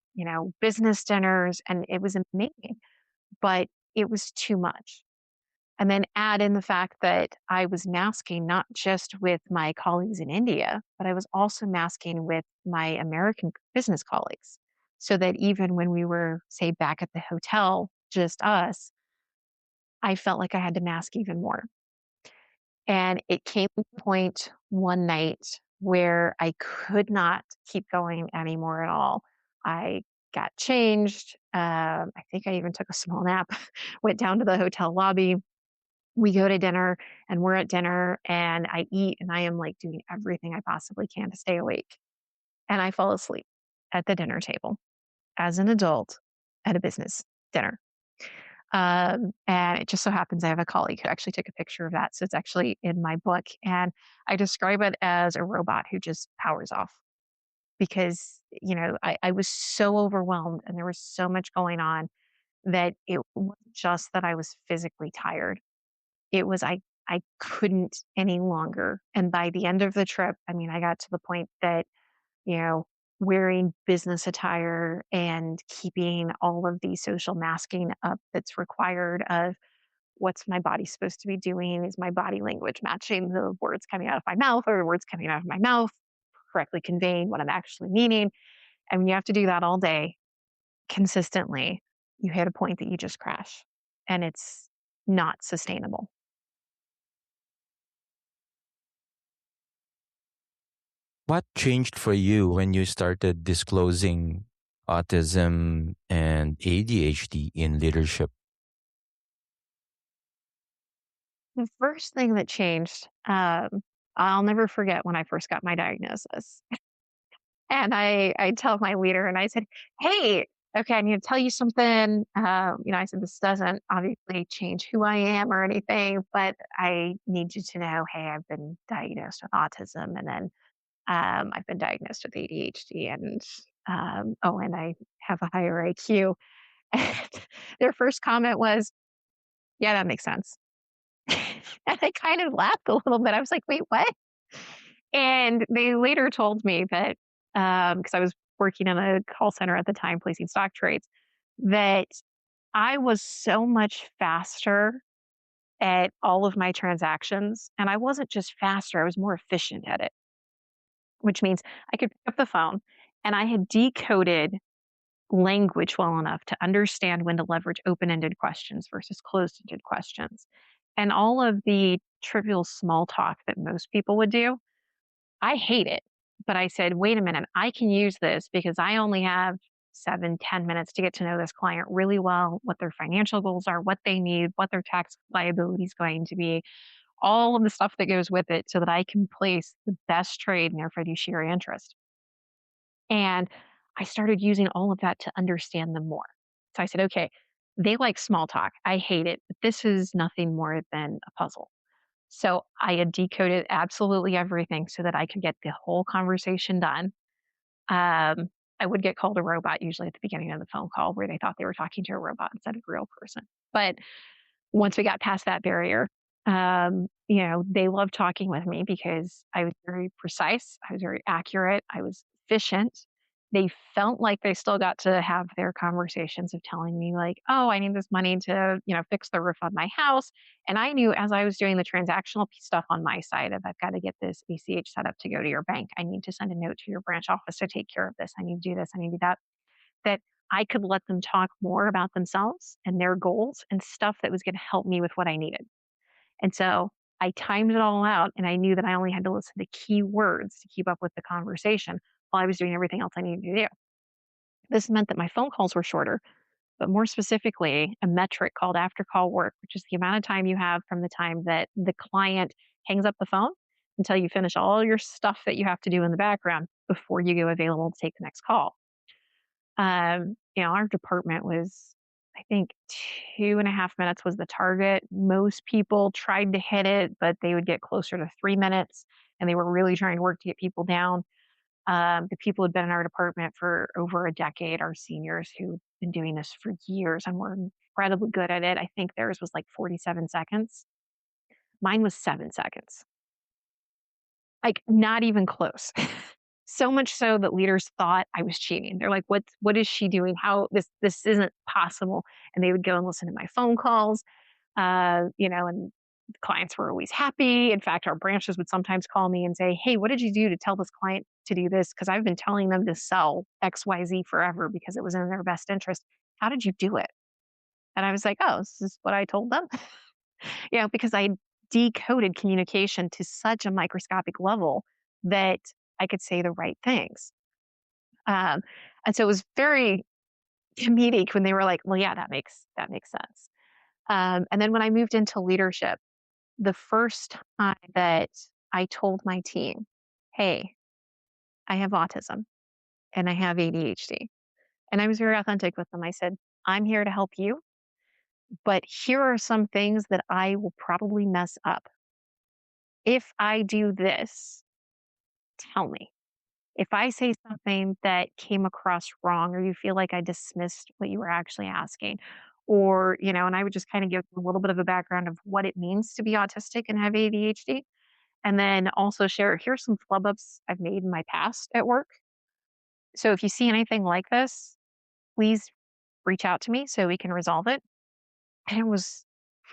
business dinners, and it was amazing, but it was too much. And then add in the fact that I was masking not just with my colleagues in India, but I was also masking with my American business colleagues. So that even when we were, say, back at the hotel, just us, I felt like I had to mask even more. And it came to a point one night where I could not keep going anymore at all. I got changed. I think I even took a small nap, went down to the hotel lobby. We go to dinner and we're at dinner and I eat and I am like doing everything I possibly can to stay awake. And I fall asleep at the dinner table as an adult at a business dinner. And it just so happens I have a colleague who actually took a picture of that. So it's actually in my book. And I describe it as a robot who just powers off because, I was so overwhelmed and there was so much going on that it wasn't just that I was physically tired. It was I couldn't any longer. And by the end of the trip, I mean, I got to the point that, you know, wearing business attire and keeping all of the social masking up that's required of what's my body supposed to be doing? Is my body language matching the words coming out of my mouth or the words coming out of my mouth, correctly conveying what I'm actually meaning? And when you have to do that all day consistently, you hit a point that you just crash and it's not sustainable.
What changed for you when you started disclosing autism and ADHD in leadership?
The first thing that changed, I'll never forget when I first got my diagnosis. And I tell my leader and I said, "Hey, okay, I need to tell you something." I said, "This doesn't obviously change who I am or anything, but I need you to know, hey, I've been diagnosed with autism, and then I've been diagnosed with ADHD, and and I have a higher IQ." And their first comment was, "Yeah, that makes sense." And I kind of laughed a little bit. I was like, "Wait, what?" And they later told me that, because I was working in a call center at the time, placing stock trades, that I was so much faster at all of my transactions. And I wasn't just faster, I was more efficient at it, which means I could pick up the phone and I had decoded language well enough to understand when to leverage open ended questions versus closed ended questions. And all of the trivial small talk that most people would do, I hate it. But I said, wait a minute, I can use this because I only have 7, 10 minutes to get to know this client really well, what their financial goals are, what they need, what their tax liability is going to be, all of the stuff that goes with it so that I can place the best trade in their fiduciary interest. And I started using all of that to understand them more. So I said, okay, they like small talk. I hate it, but this is nothing more than a puzzle. So I had decoded absolutely everything so that I could get the whole conversation done. I would get called a robot usually at the beginning of the phone call where they thought they were talking to a robot instead of a real person. But once we got past that barrier, they loved talking with me because I was very precise, I was very accurate, I was efficient. They felt like they still got to have their conversations of telling me like, "Oh, I need this money to, fix the roof on my house." And I knew as I was doing the transactional stuff on my side of I've got to get this ACH set up to go to your bank. I need to send a note to your branch office to take care of this. I need to do this. I need to do that. That I could let them talk more about themselves and their goals and stuff that was going to help me with what I needed. And so I timed it all out and I knew that I only had to listen to key words to keep up with the conversation while I was doing everything else I needed to do. This meant that my phone calls were shorter, but more specifically, a metric called after call work, which is the amount of time you have from the time that the client hangs up the phone until you finish all your stuff that you have to do in the background before you go available to take the next call. Our department was, I think, 2.5 minutes was the target. Most people tried to hit it, but they would get closer to 3 minutes, and they were really trying to work to get people down. The people who'd been in our department for over a decade, our seniors who'd been doing this for years and were incredibly good at it. I think theirs was like 47 seconds. Mine was 7 seconds. Like, not even close. So much so that leaders thought I was cheating. They're like, what is she doing? How this isn't possible." And they would go and listen to my phone calls, and clients were always happy. In fact, our branches would sometimes call me and say, "Hey, what did you do to tell this client to do this? Because I've been telling them to sell XYZ forever because it was in their best interest. How did you do it?" And I was like, "Oh, this is what I told them." Because I decoded communication to such a microscopic level that I could say the right things. Um, and so it was very comedic when they were like, "Well, yeah, that makes sense." And then when I moved into leadership, the first time that I told my team, "Hey, I have autism and I have ADHD," and I was very authentic with them. I said, "I'm here to help you, but here are some things that I will probably mess up. If I do this, tell me. If I say something that came across wrong or you feel like I dismissed what you were actually asking, and I would just kind of give a little bit of a background of what it means to be autistic and have ADHD. And then also share, here's some flub ups I've made in my past at work. So if you see anything like this, please reach out to me so we can resolve it." And it was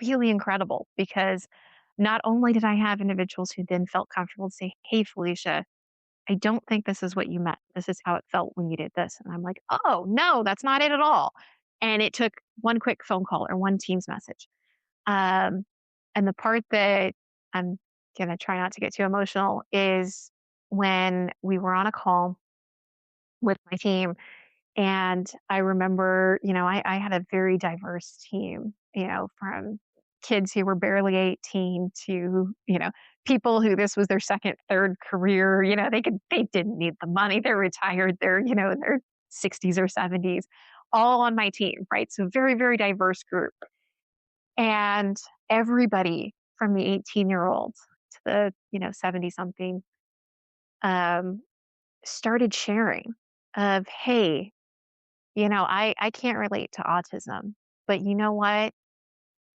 really incredible because not only did I have individuals who then felt comfortable to say, "Hey, Felicia, I don't think this is what you meant. This is how it felt when you did this." And I'm like, "Oh, no, that's not it at all." And it took one quick phone call or one Teams message. Um, and the part that I'm going to try not to get too emotional is when we were on a call with my team. And I remember, I had a very diverse team, from kids who were barely 18 to, people who this was their second, third career. They didn't need the money. They're retired. They're, in their 60s or 70s, all on my team, right? So very, very diverse group. And everybody from the 18-year-old to the, 70 something, um, started sharing of, "Hey, I can't relate to autism, but you know what?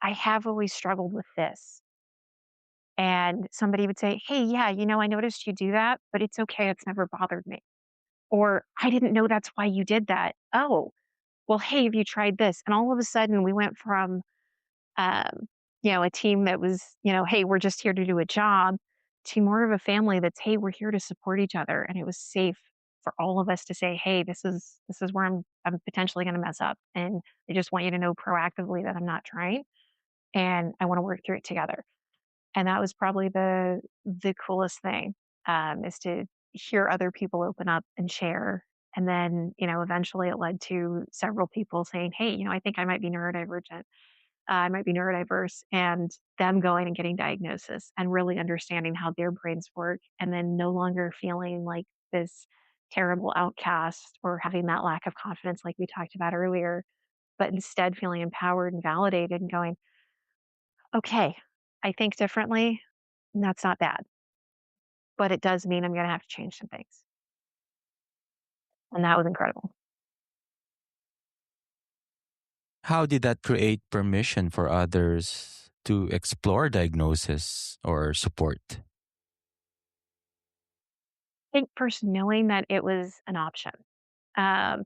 I have always struggled with this." And somebody would say, "Hey, yeah, I noticed you do that, but it's okay. It's never bothered me." Or, "I didn't know that's why you did that. Oh, well, hey, have you tried this?" And all of a sudden we went from um, a team that was, "Hey, we're just here to do a job," to more of a family that's, "Hey, we're here to support each other." And it was safe for all of us to say, "Hey, this is where I'm potentially going to mess up. And I just want you to know proactively that I'm not trying and I want to work through it together." And that was probably the coolest thing, is to hear other people open up and share. And then, eventually it led to several people saying, "Hey, I think I might be neurodivergent. I might be neurodiverse," and them going and getting diagnosis and really understanding how their brains work, and then no longer feeling like this terrible outcast or having that lack of confidence like we talked about earlier, but instead feeling empowered and validated and going, "Okay, I think differently, and that's not bad, but it does mean I'm going to have to change some things." And that was incredible.
How did that create permission for others to explore diagnosis or support?
I think first knowing that it was an option, um,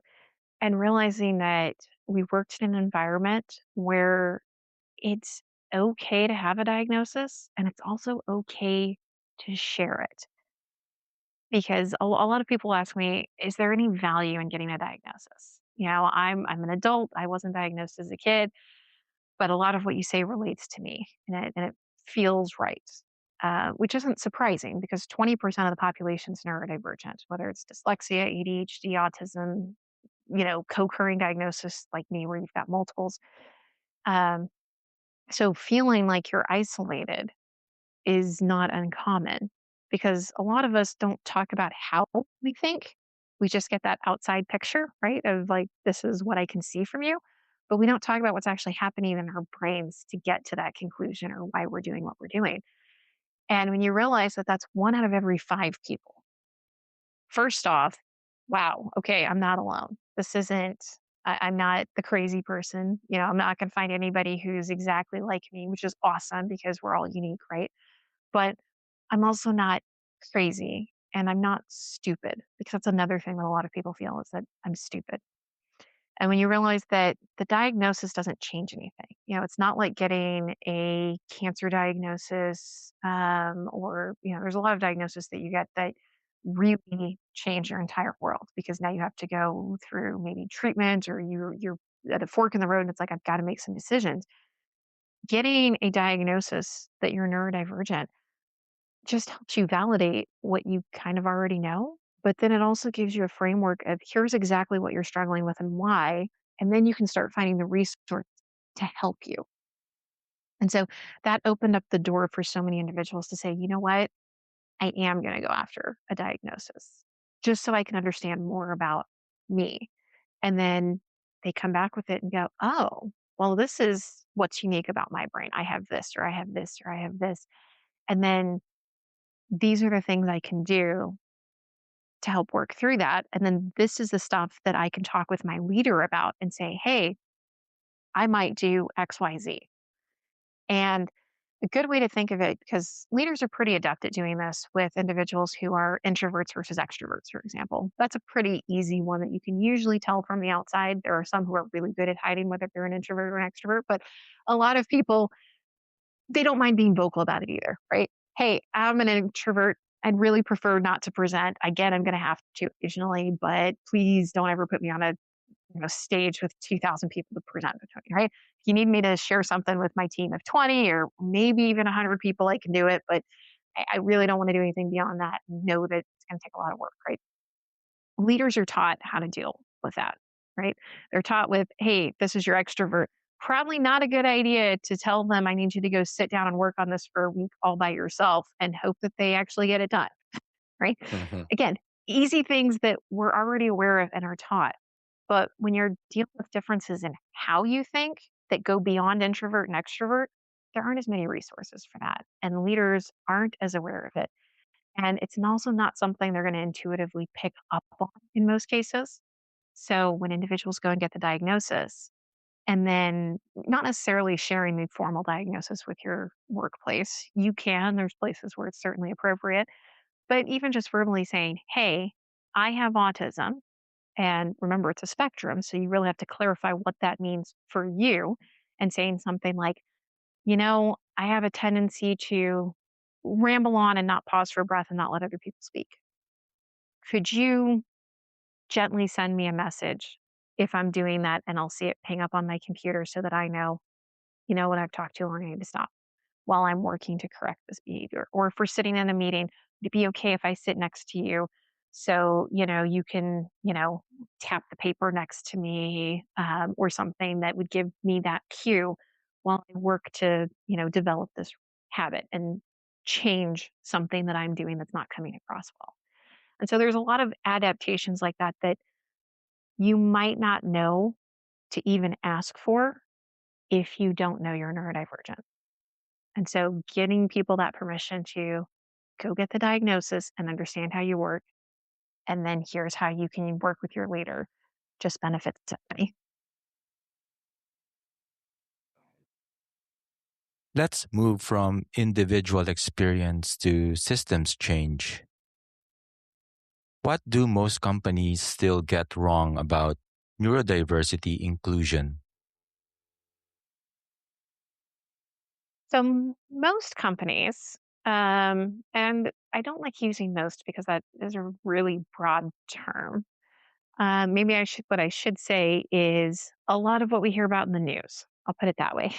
and realizing that we worked in an environment where it's okay to have a diagnosis and it's also okay to share it. Because a lot of people ask me, "Is there any value in getting a diagnosis?" I'm an adult. I wasn't diagnosed as a kid, but a lot of what you say relates to me, and it feels right. Which isn't surprising because 20% of the population is neurodivergent, whether it's dyslexia, ADHD, autism, co-occurring diagnosis like me, where you've got multiples. Um, so feeling like you're isolated is not uncommon because a lot of us don't talk about how we think. We just get that outside picture, right? Of like, this is what I can see from you. But we don't talk about what's actually happening in our brains to get to that conclusion or why we're doing what we're doing. And when you realize that that's one out of every five people, first off, wow, okay, I'm not alone. This isn't. I'm not the crazy person. I'm not going to find anybody who's exactly like me, which is awesome because we're all unique, right? But I'm also not crazy and I'm not stupid because that's another thing that a lot of people feel is that I'm stupid. And when you realize that the diagnosis doesn't change anything, it's not like getting a cancer diagnosis, or, there's a lot of diagnoses that you get that really change your entire world because now you have to go through maybe treatment or you're at a fork in the road and it's like, I've got to make some decisions. Getting a diagnosis that you're neurodivergent just helps you validate what you kind of already know, but then it also gives you a framework of here's exactly what you're struggling with and why, and then you can start finding the resource to help you. And so that opened up the door for so many individuals to say, you know what, I am going to go after a diagnosis just so I can understand more about me. And then they come back with it and go, oh, well, this is what's unique about my brain. I have this, or I have this, or I have this. And then these are the things I can do to help work through that. And then this is the stuff that I can talk with my leader about and say, hey, I might do XYZ. And a good way to think of it, because leaders are pretty adept at doing this with individuals who are introverts versus extroverts, for example. That's a pretty easy one that you can usually tell from the outside. There are some who are really good at hiding whether they're an introvert or an extrovert, but a lot of people, they don't mind being vocal about it either, right? Hey, I'm an introvert. I'd really prefer not to present. Again, I'm going to have to occasionally, but please don't ever put me on a stage with 2,000 people to present to me, right? If you need me to share something with my team of 20 or maybe even 100 people, I can do it, but I really don't want to do anything beyond that. Know that it's going to take a lot of work, right? Leaders are taught how to deal with that, right? They're taught with, hey, this is your extrovert. Probably not a good idea to tell them, I need you to go sit down and work on this for a week all by yourself and hope that they actually get it done, right?
Mhm.
Again, easy things that we're already aware of and are taught. But when you're dealing with differences in how you think that go beyond introvert and extrovert, there aren't as many resources for that. And leaders aren't as aware of it. And it's also not something they're going to intuitively pick up on in most cases. So when individuals go and get the diagnosis, and then not necessarily sharing the formal diagnosis with your workplace, you can, there's places where it's certainly appropriate, but even just verbally saying, hey, I have autism. And remember, it's a spectrum. So you really have to clarify what that means for you and saying something like, I have a tendency to ramble on and not pause for breath and not let other people speak. Could you gently send me a message if I'm doing that and I'll see it ping up on my computer so that I know, when I've talked too long, I need to stop while I'm working to correct this behavior. Or if we're sitting in a meeting, would it be okay if I sit next to you so, you can, tap the paper next to me, or something that would give me that cue while I work to, develop this habit and change something that I'm doing that's not coming across well. And so there's a lot of adaptations like that that you might not know to even ask for if you don't know you're neurodivergent. And so getting people that permission to go get the diagnosis and understand how you work, and then here's how you can work with your leader just benefits everybody.
Let's move from individual experience to systems change. What do most companies still get wrong about neurodiversity inclusion?
So most companies, and I don't like using most because that is a really broad term. Maybe what I should say is a lot of what we hear about in the news. I'll put it that way.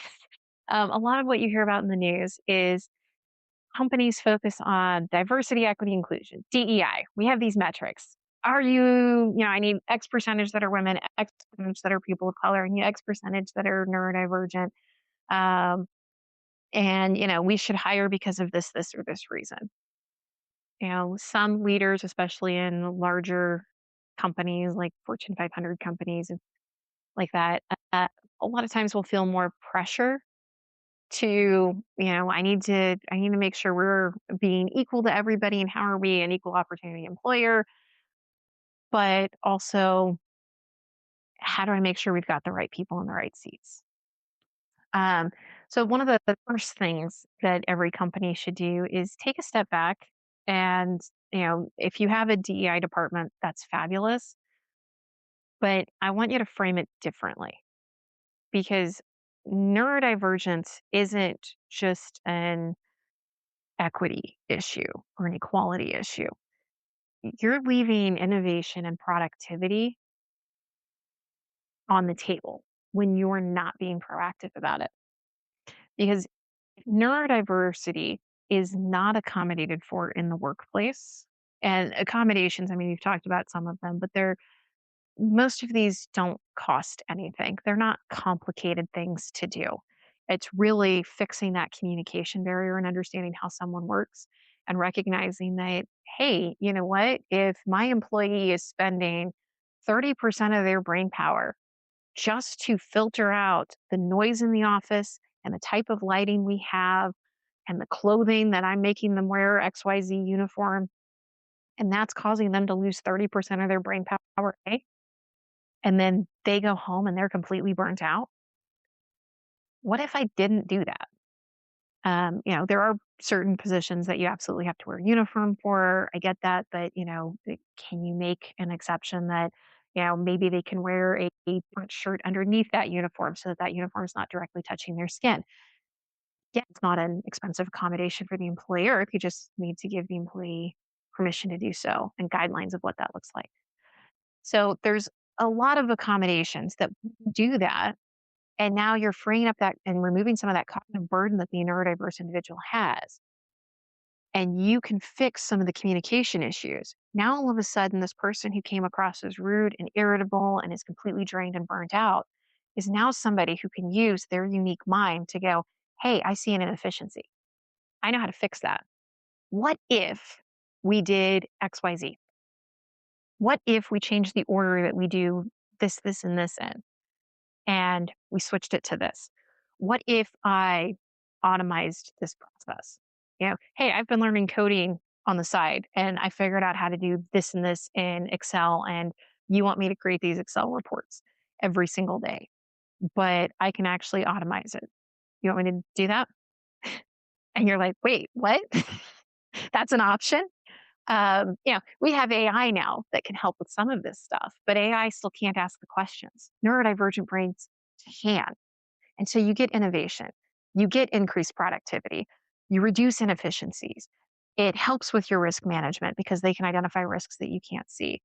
A lot of what you hear about in the news is companies focus on diversity, equity, inclusion, DEI. We have these metrics. Are I need X percentage that are women, X percentage that are people of color, and X percentage that are neurodivergent. Um, and, we should hire because of this, or this reason. Some leaders, especially in larger companies like Fortune 500 companies and like that, a lot of times will feel more pressure to, I need to make sure we're being equal to everybody and how are we an equal opportunity employer, but also how do I make sure we've got the right people in the right seats? Um, so one of the first things that every company should do is take a step back and, if you have a DEI department, that's fabulous, but I want you to frame it differently because neurodivergence isn't just an equity issue or an equality issue. You're leaving innovation and productivity on the table when you're not being proactive about it. Because neurodiversity is not accommodated for in the workplace. And accommodations, I mean, you've talked about some of them, but most of these don't cost anything. They're not complicated things to do. It's really fixing that communication barrier and understanding how someone works and recognizing that, hey, you know what? If my employee is spending 30% of their brain power just to filter out the noise in the office and the type of lighting we have and the clothing that I'm making them wear, XYZ uniform, and that's causing them to lose 30% of their brain power, and then they go home and they're completely burnt out. What if I didn't do that? There are certain positions that you absolutely have to wear a uniform for. I get that, but can you make an exception that maybe they can wear a different shirt underneath that uniform so that that uniform is not directly touching their skin? Yeah, it's not an expensive accommodation for the employer. You just need to give the employee permission to do so and guidelines of what that looks like. So there's a lot of accommodations that do that. And now you're freeing up that and removing some of that cognitive burden that the neurodiverse individual has. And you can fix some of the communication issues. Now, all of a sudden, this person who came across as rude and irritable and is completely drained and burnt out is now somebody who can use their unique mind to go, hey, I see an inefficiency. I know how to fix that. What if we did XYZ? What if we changed the order that we do this, and this in? And we switched it to this. What if I automized this process? Hey, I've been learning coding on the side and I figured out how to do this and this in Excel. And you want me to create these Excel reports every single day, but I can actually automize it. You want me to do that? And you're like, wait, what? That's an option. We have AI now that can help with some of this stuff, but AI still can't ask the questions. Neurodivergent brains can. And so you get innovation, you get increased productivity, you reduce inefficiencies. It helps with your risk management because they can identify risks that you can't see.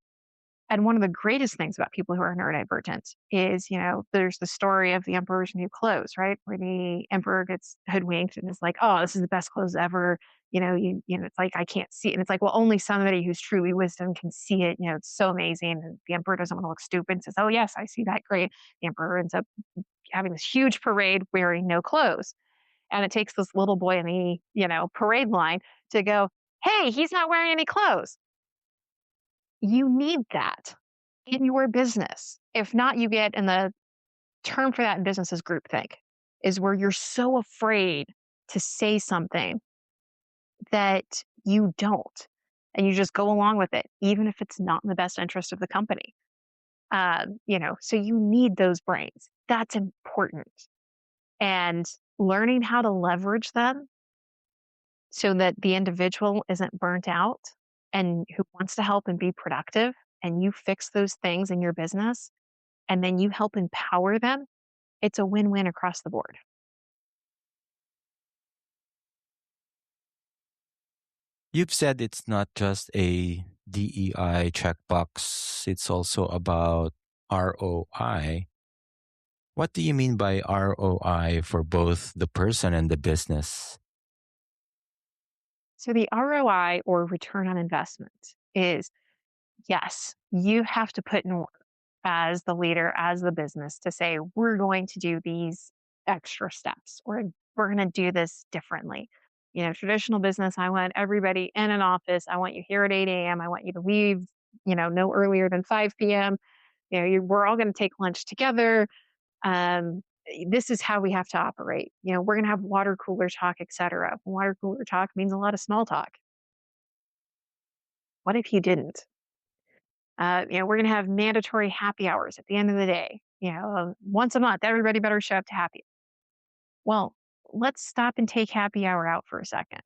And one of the greatest things about people who are neurodivergent is, there's the story of the emperor's new clothes, right? Where the emperor gets hoodwinked and is like, oh, this is the best clothes ever. It's like, I can't see it. And it's like, well, only somebody who's truly wisdom can see it. It's so amazing. And the emperor doesn't want to look stupid and says, oh, yes, I see that. Great. The emperor ends up having this huge parade wearing no clothes. And it takes this little boy in the, parade line to go, hey, he's not wearing any clothes. You need that in your business. If not, you get, and the term for that in business is groupthink, is where you're so afraid to say something that you don't, and you just go along with it, even if it's not in the best interest of the company. So you need those brains. That's important. And learning how to leverage them so that the individual isn't burnt out and who wants to help and be productive, and you fix those things in your business and then you help empower them, it's a win-win across the board.
You've said it's not just a DEI checkbox, it's also about ROI. What do you mean by ROI for both the person and the business?
So the ROI, or return on investment, is yes, you have to put in work as the leader, as the business, to say, we're going to do these extra steps, or we're going to do this differently. Traditional business, I want everybody in an office. I want you here at 8 a.m. I want you to leave, no earlier than 5 p.m. We're all going to take lunch together. Um, this is how we have to operate. We're going to have water cooler talk, etc. Water cooler talk means a lot of small talk. What if you didn't? We're going to have mandatory happy hours at the end of the day. Once a month, everybody better show up to happy. Well, let's stop and take happy hour out for a second.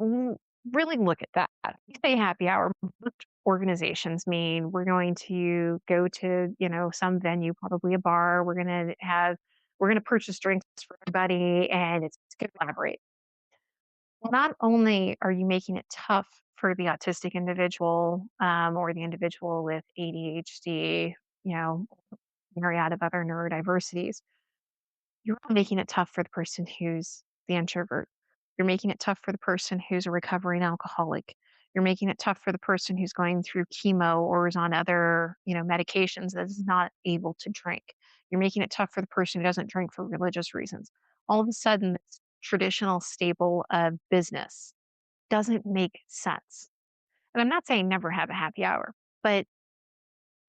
Mm, Really look at that. You say happy hour, most organizations mean we're going to go to, some venue, probably a bar. We're going to purchase drinks for everybody and it's going to collaborate. Well, not only are you making it tough for the autistic individual or the individual with ADHD, you know, myriad of other neurodiversities, you're making it tough for the person who's the introvert. You're making it tough for the person who's a recovering alcoholic. You're making it tough for the person who's going through chemo or is on other, medications that is not able to drink. You're making it tough for the person who doesn't drink for religious reasons. All of a sudden, this traditional staple of business doesn't make sense. And I'm not saying never have a happy hour, but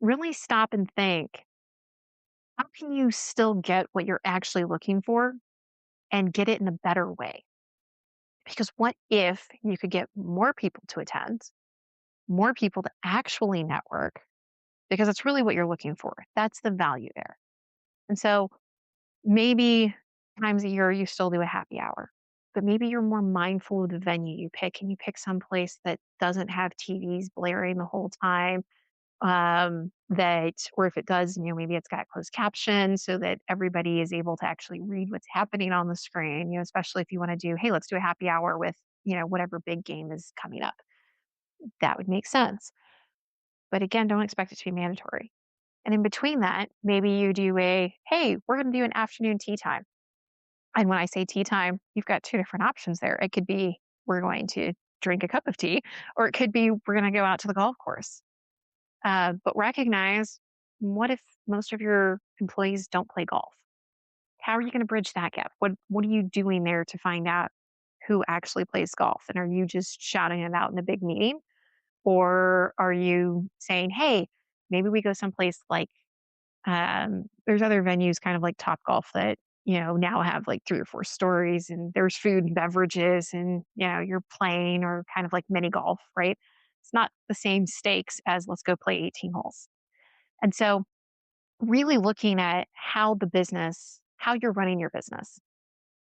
really stop and think, how can you still get what you're actually looking for and get it in a better way? Because what if you could get more people to attend, more people to actually network, because that's really what you're looking for. That's the value there. And so maybe times a year you still do a happy hour, but maybe you're more mindful of the venue you pick and you pick some place that doesn't have TVs blaring the whole time. Or if it does, maybe it's got closed captions so that everybody is able to actually read what's happening on the screen, especially if you want to do, hey, let's do a happy hour with, whatever big game is coming up. That would make sense. But again, don't expect it to be mandatory. And in between that, maybe you do hey, we're going to do an afternoon tea time. And when I say tea time, you've got two different options there. It could be we're going to drink a cup of tea, or it could be we're going to go out to the golf course. But recognize, what if most of your employees don't play golf? How are you going to bridge that gap? What are you doing there to find out who actually plays golf? And are you just shouting it out in a big meeting? Or are you saying, hey, maybe we go someplace like there's other venues kind of like Top Golf that, now have like 3 or 4 stories and there's food and beverages and, you're playing, or kind of like mini golf, right? It's not the same stakes as let's go play 18 holes. And so really looking at how you're running your business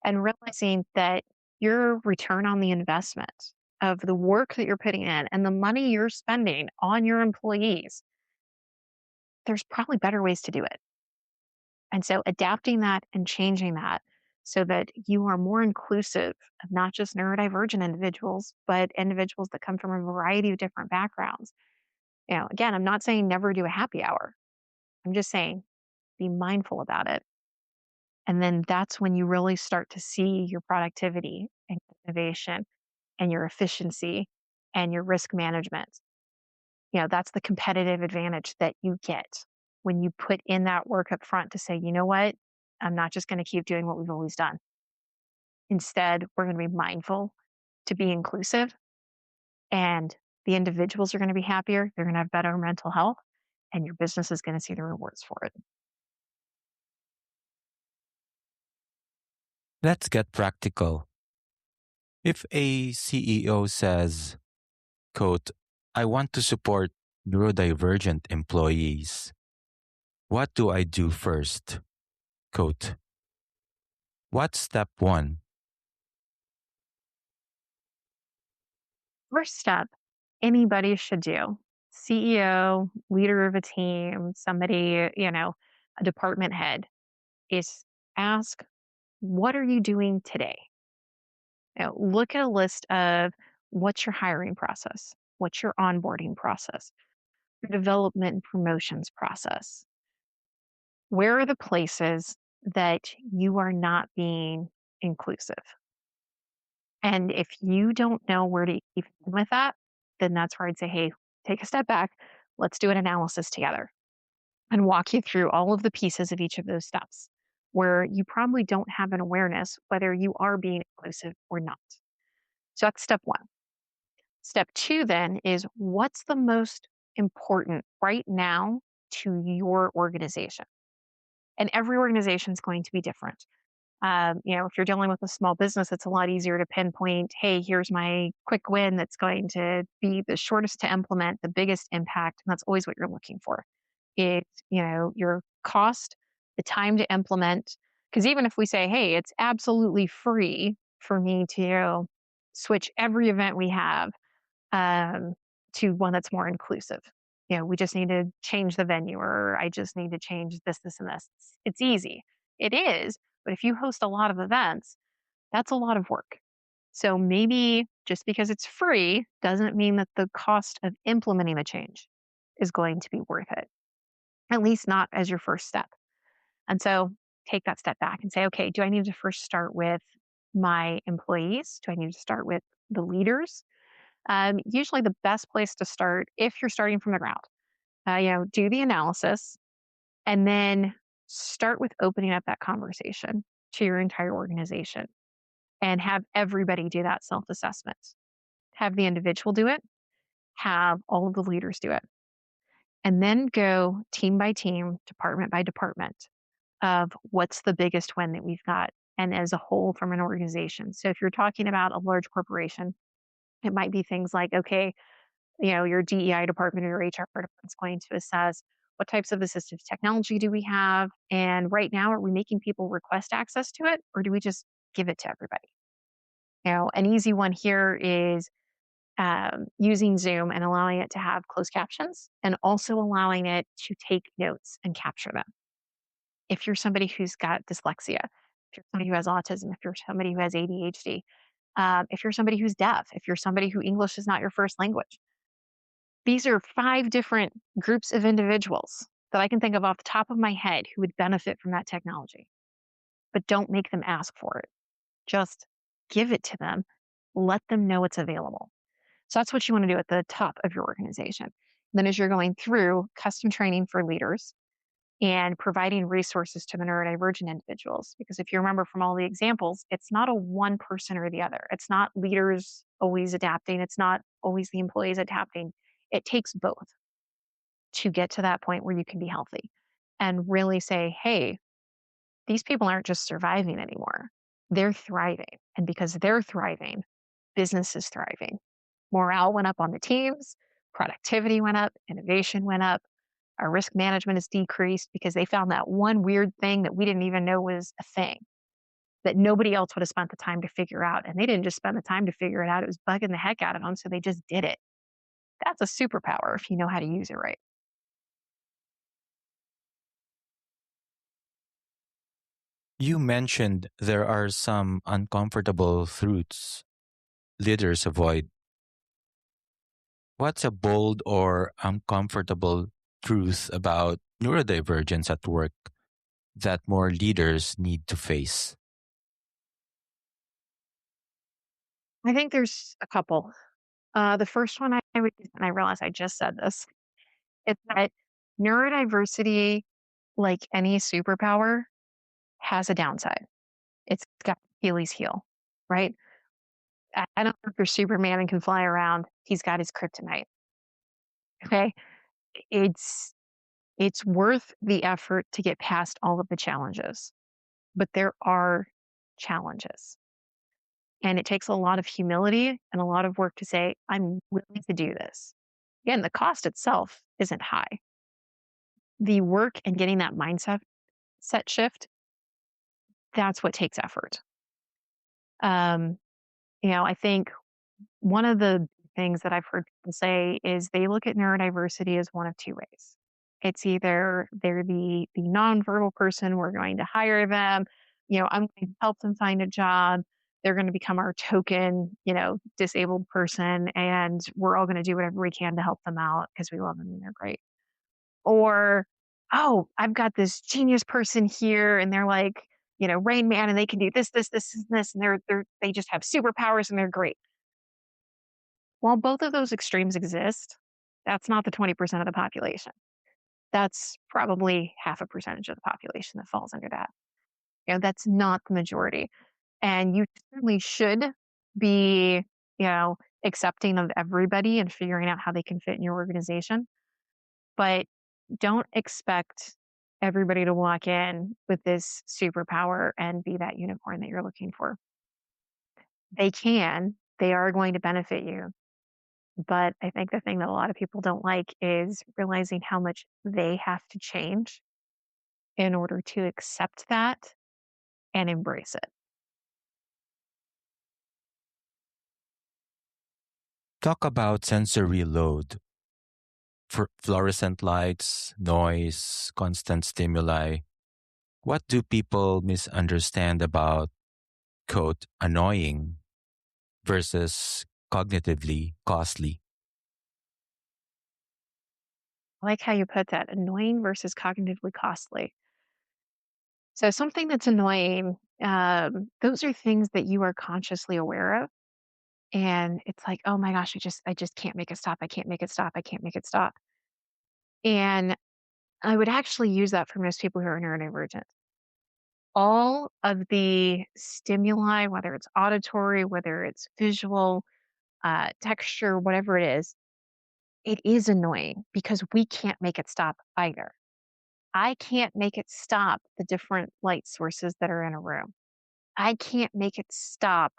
and realizing that your return on the investment of the work that you're putting in and the money you're spending on your employees, there's probably better ways to do it. And so adapting that and changing that so that you are more inclusive of not just neurodivergent individuals, but individuals that come from a variety of different backgrounds. Again, I'm not saying never do a happy hour. I'm just saying be mindful about it. And then that's when you really start to see your productivity and innovation and your efficiency and your risk management. That's the competitive advantage that you get when you put in that work up front to say, you know what, I'm not just going to keep doing what we've always done. Instead, we're going to be mindful to be inclusive, and the individuals are going to be happier. They're going to have better mental health, and your business is going to see the rewards for it.
Let's get practical. If a CEO says, quote, I want to support neurodivergent employees, what do I do first? Quote, what's step one?
First step, anybody should do. CEO, leader of a team, somebody, a department head, is ask, what are you doing today? Look at a list of what's your hiring process, what's your onboarding process, your development and promotions process. Where are the places that you are not being inclusive? And if you don't know where to even begin with that, then that's where I'd say, hey, take a step back. Let's do an analysis together and walk you through all of the pieces of each of those steps where you probably don't have an awareness whether you are being inclusive or not. So that's step one. Step two then is, what's the most important right now to your organization? And every organization is going to be different. If you're dealing with a small business, it's a lot easier to pinpoint, hey, here's my quick win that's going to be the shortest to implement, the biggest impact. And that's always what you're looking for. Your cost, the time to implement. Because even if we say, hey, it's absolutely free for me to switch every event we have um, to one that's more inclusive. We just need to change the venue, or I just need to change this, this, and this. It's easy. It is. But if you host a lot of events, that's a lot of work. So maybe just because it's free doesn't mean that the cost of implementing the change is going to be worth it, at least not as your first step. And so take that step back and say, okay, do I need to first start with my employees? Do I need to start with the leaders? Usually the best place to start, if you're starting from the ground, do the analysis and then start with opening up that conversation to your entire organization and have everybody do that self assessment. Have the individual do it, have all of the leaders do it, and then go team by team, department by department of what's the biggest win that we've got and as a whole from an organization. So if you're talking about a large corporation, it might be things like, okay, your DEI department or your HR department is going to assess what types of assistive technology do we have? And right now, are we making people request access to it or do we just give it to everybody? An easy one here is using Zoom and allowing it to have closed captions and also allowing it to take notes and capture them. If you're somebody who's got dyslexia, if you're somebody who has autism, if you're somebody who has ADHD, if you're somebody who's deaf, if you're somebody who English is not your first language, these are 5 different groups of individuals that I can think of off the top of my head who would benefit from that technology, but don't make them ask for it. Just give it to them, let them know it's available. So that's what you want to do at the top of your organization. Then, as you're going through custom training for leaders and providing resources to the neurodivergent individuals, because if you remember from all the examples, it's not a one person or the other. It's not leaders always adapting, it's not always the employees adapting. It takes both to get to that point where you can be healthy and really say, hey, these people aren't just surviving anymore. They're thriving. And because they're thriving, business is thriving. Morale went up on the teams, productivity went up, innovation went up. Our risk management is decreased because they found that one weird thing that we didn't even know was a thing that nobody else would have spent the time to figure out. And they didn't just spend the time to figure it out, it was bugging the heck out of them. So they just did it. That's a superpower if you know how to use it right.
You mentioned there are some uncomfortable truths leaders avoid. What's a bold or uncomfortable truth about neurodivergence at work that more leaders need to face?
I think there's a couple. The first one I would, and I realize I just said this, it's that neurodiversity, like any superpower, has a downside. It's got Achilles heel, right? I don't know if you're Superman and can fly around. He's got his kryptonite. Okay. It's it's worth the effort to get past all of the challenges. But there are challenges. And it takes a lot of humility and a lot of work to say, I'm willing to do this. Again, the cost itself isn't high. The work and getting that mindset set shift, that's what takes effort. Um, I think one of the things that I've heard people say is they look at neurodiversity as one of two ways. It's either they're the nonverbal person, we're going to hire them, I'm going to help them find a job. They're going to become our token, disabled person, and we're all going to do whatever we can to help them out because we love them and they're great. Or, oh, I've got this genius person here, and they're like, Rain Man, and they can do this, this, this, and this, and they just have superpowers and they're great. While both of those extremes exist, that's not the 20% of the population. That's probably half a percentage of the population that falls under that. That's not the majority. And you certainly should be, accepting of everybody and figuring out how they can fit in your organization. But don't expect everybody to walk in with this superpower and be that unicorn that you're looking for. They can, they are going to benefit you. But I think the thing that a lot of people don't like is realizing how much they have to change in order to accept that and embrace it.
Talk about sensory load. For fluorescent lights, noise, constant stimuli. What do people misunderstand about, quote, annoying versus cognitively costly?
I like how you put that, annoying versus cognitively costly. So something that's annoying, those are things that you are consciously aware of. And it's like, oh my gosh, I just can't make it stop. I can't make it stop. I can't make it stop. And I would actually use that for most people who are neurodivergent. All of the stimuli, whether it's auditory, whether it's visual, texture, whatever it is annoying because we can't make it stop either. I can't make it stop the different light sources that are in a room. I can't make it stop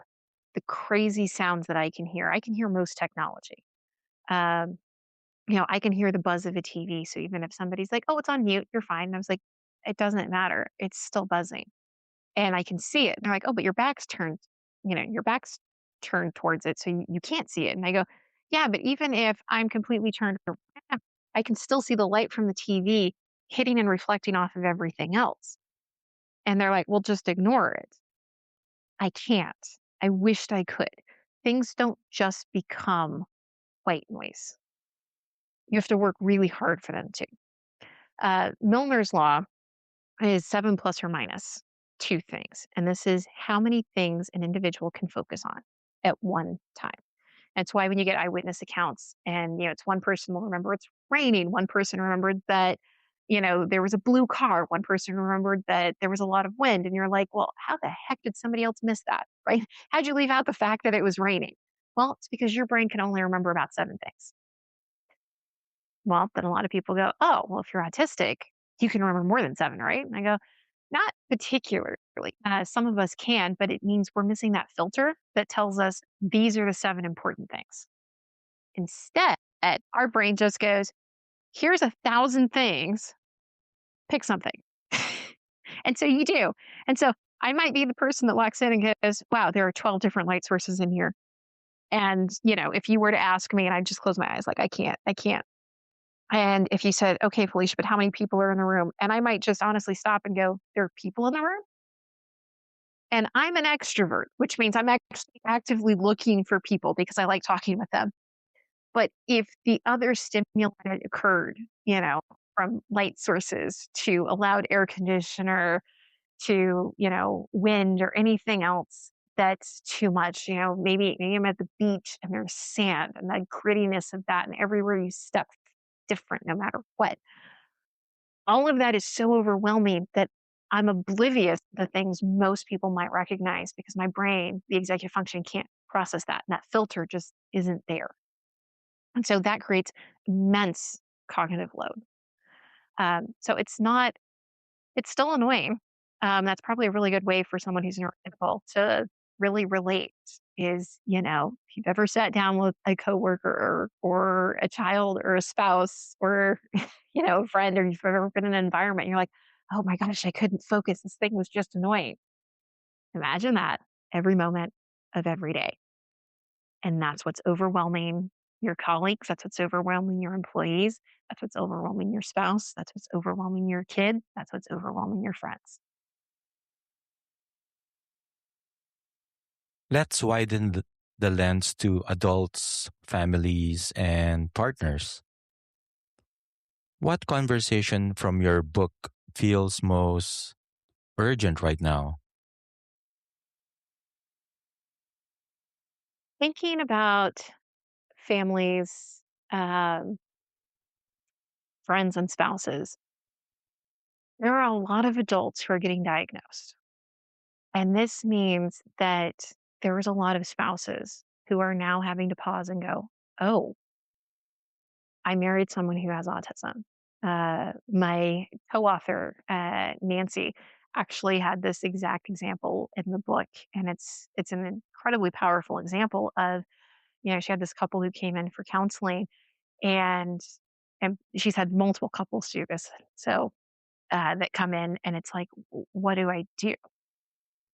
the crazy sounds that I can hear. I can hear most technology. Um, I can hear the buzz of a TV. So even if somebody's like, "Oh, it's on mute, you're fine," and I was like, "It doesn't matter. It's still buzzing." And I can see it. And they're like, "Oh, but your back's turned, your back's turned towards it, so you can't see it." And I go, "Yeah, but even if I'm completely turned around, I can still see the light from the TV hitting and reflecting off of everything else." And they're like, "Well, just ignore it." I can't. I wished I could. Things don't just become white noise. You have to work really hard for them to. Milner's law is seven plus or minus two things. And this is how many things an individual can focus on at one time. That's why when you get eyewitness accounts and, it's one person will remember it's raining, one person remembered that, there was a blue car, one person remembered that there was a lot of wind. And you're like, well, how the heck did somebody else miss that? Right? How'd you leave out the fact that it was raining? Well, it's because your brain can only remember about seven things. Well, then a lot of people go, oh, well, if you're autistic, you can remember more than seven, right? And I go, not particularly. Some of us can, but it means we're missing that filter that tells us these are the seven important things. Instead, our brain just goes, here's 1,000 things, pick something. And so you do. And so I might be the person that walks in and goes, wow, there are 12 different light sources in here. And, if you were to ask me and I just close my eyes, like, I can't. And if you said, okay, Felicia, but how many people are in the room? And I might just honestly stop and go, there are people in the room. And I'm an extrovert, which means I'm actually actively looking for people because I like talking with them. But if the other stimuli that occurred, from light sources to a loud air conditioner to, wind or anything else that's too much, maybe I'm at the beach and there's sand and the grittiness of that, and everywhere you step different no matter what. All of that is so overwhelming that I'm oblivious to the things most people might recognize because my brain, the executive function, can't process that. And that filter just isn't there. And so that creates immense cognitive load. So it's still annoying. That's probably a really good way for someone who's neurotypical to really relate is, if you've ever sat down with a coworker or a child or a spouse or, a friend, or you've ever been in an environment, and you're like, oh my gosh, I couldn't focus. This thing was just annoying. Imagine that every moment of every day. And that's what's overwhelming your colleagues. That's what's overwhelming your employees. That's what's overwhelming your spouse. That's what's overwhelming your kid. That's what's overwhelming your friends.
Let's widen the lens to adults, families, and partners. What conversation from your book feels most urgent right now?
Thinking about families, um, friends, and spouses, there are a lot of adults who are getting diagnosed. And this means that there's a lot of spouses who are now having to pause and go, oh, I married someone who has autism. My co-author, Nancy, actually had this exact example in the book, and it's an incredibly powerful example of, she had this couple who came in for counseling, and she's had multiple couples do this. So that come in, and it's like, what do I do?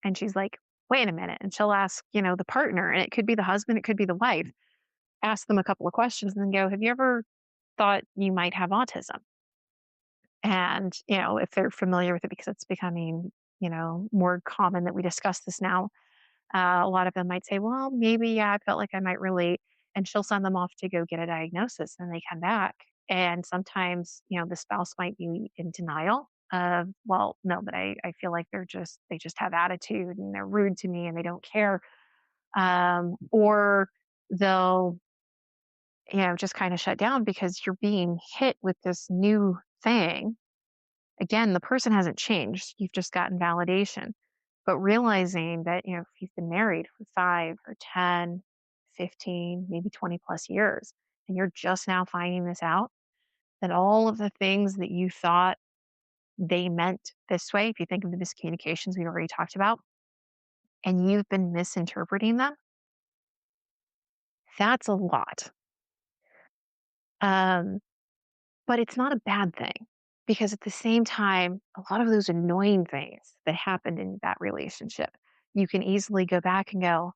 And she's like, wait a minute, and she'll ask, the partner, and it could be the husband, it could be the wife, ask them a couple of questions, and then go, have you ever thought you might have autism? And, if they're familiar with it because it's becoming, more common that we discuss this now, a lot of them might say, well, maybe, yeah, I felt like I might relate. And she'll send them off to go get a diagnosis and they come back. And sometimes, the spouse might be in denial of, well, no, but I feel like they just have attitude and they're rude to me and they don't care. Or they'll, just kind of shut down because you're being hit with this new thing. Again, the person hasn't changed. You've just gotten validation. But realizing that, if you've been married for 5 or 10, 15, maybe 20 plus years, and you're just now finding this out, that all of the things that you thought they meant this way, if you think of the miscommunications we already talked about, and you've been misinterpreting them, that's a lot. Um, But it's not a bad thing because at the same time, a lot of those annoying things that happened in that relationship, you can easily go back and go,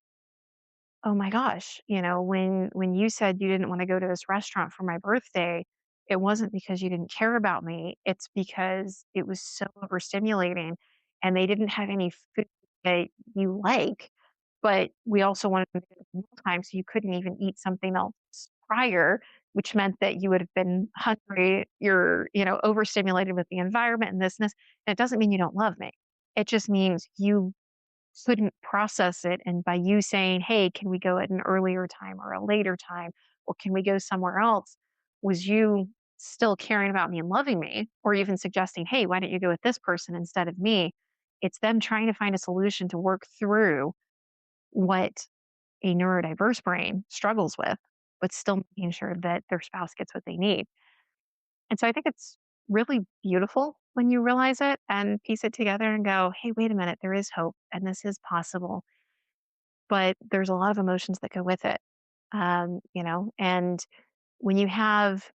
"Oh my gosh, when you said you didn't want to go to this restaurant for my birthday, it wasn't because you didn't care about me. It's because it was so overstimulating and they didn't have any food that you like, but we also wanted to get mealtime, so you couldn't even eat something else prior, which meant that you would have been hungry. You're, overstimulated with the environment and this and this. And it doesn't mean you don't love me. It just means you couldn't process it. And by you saying, hey, can we go at an earlier time or a later time? Or can we go somewhere else? Was you still caring about me and loving me? Or even suggesting, hey, why don't you go with this person instead of me? It's them trying to find a solution to work through what a neurodiverse brain struggles with, but still making sure that their spouse gets what they need. And so I think it's really beautiful when you realize it and piece it together and go, hey, wait a minute, there is hope and this is possible. But there's a lot of emotions that go with it. And when you have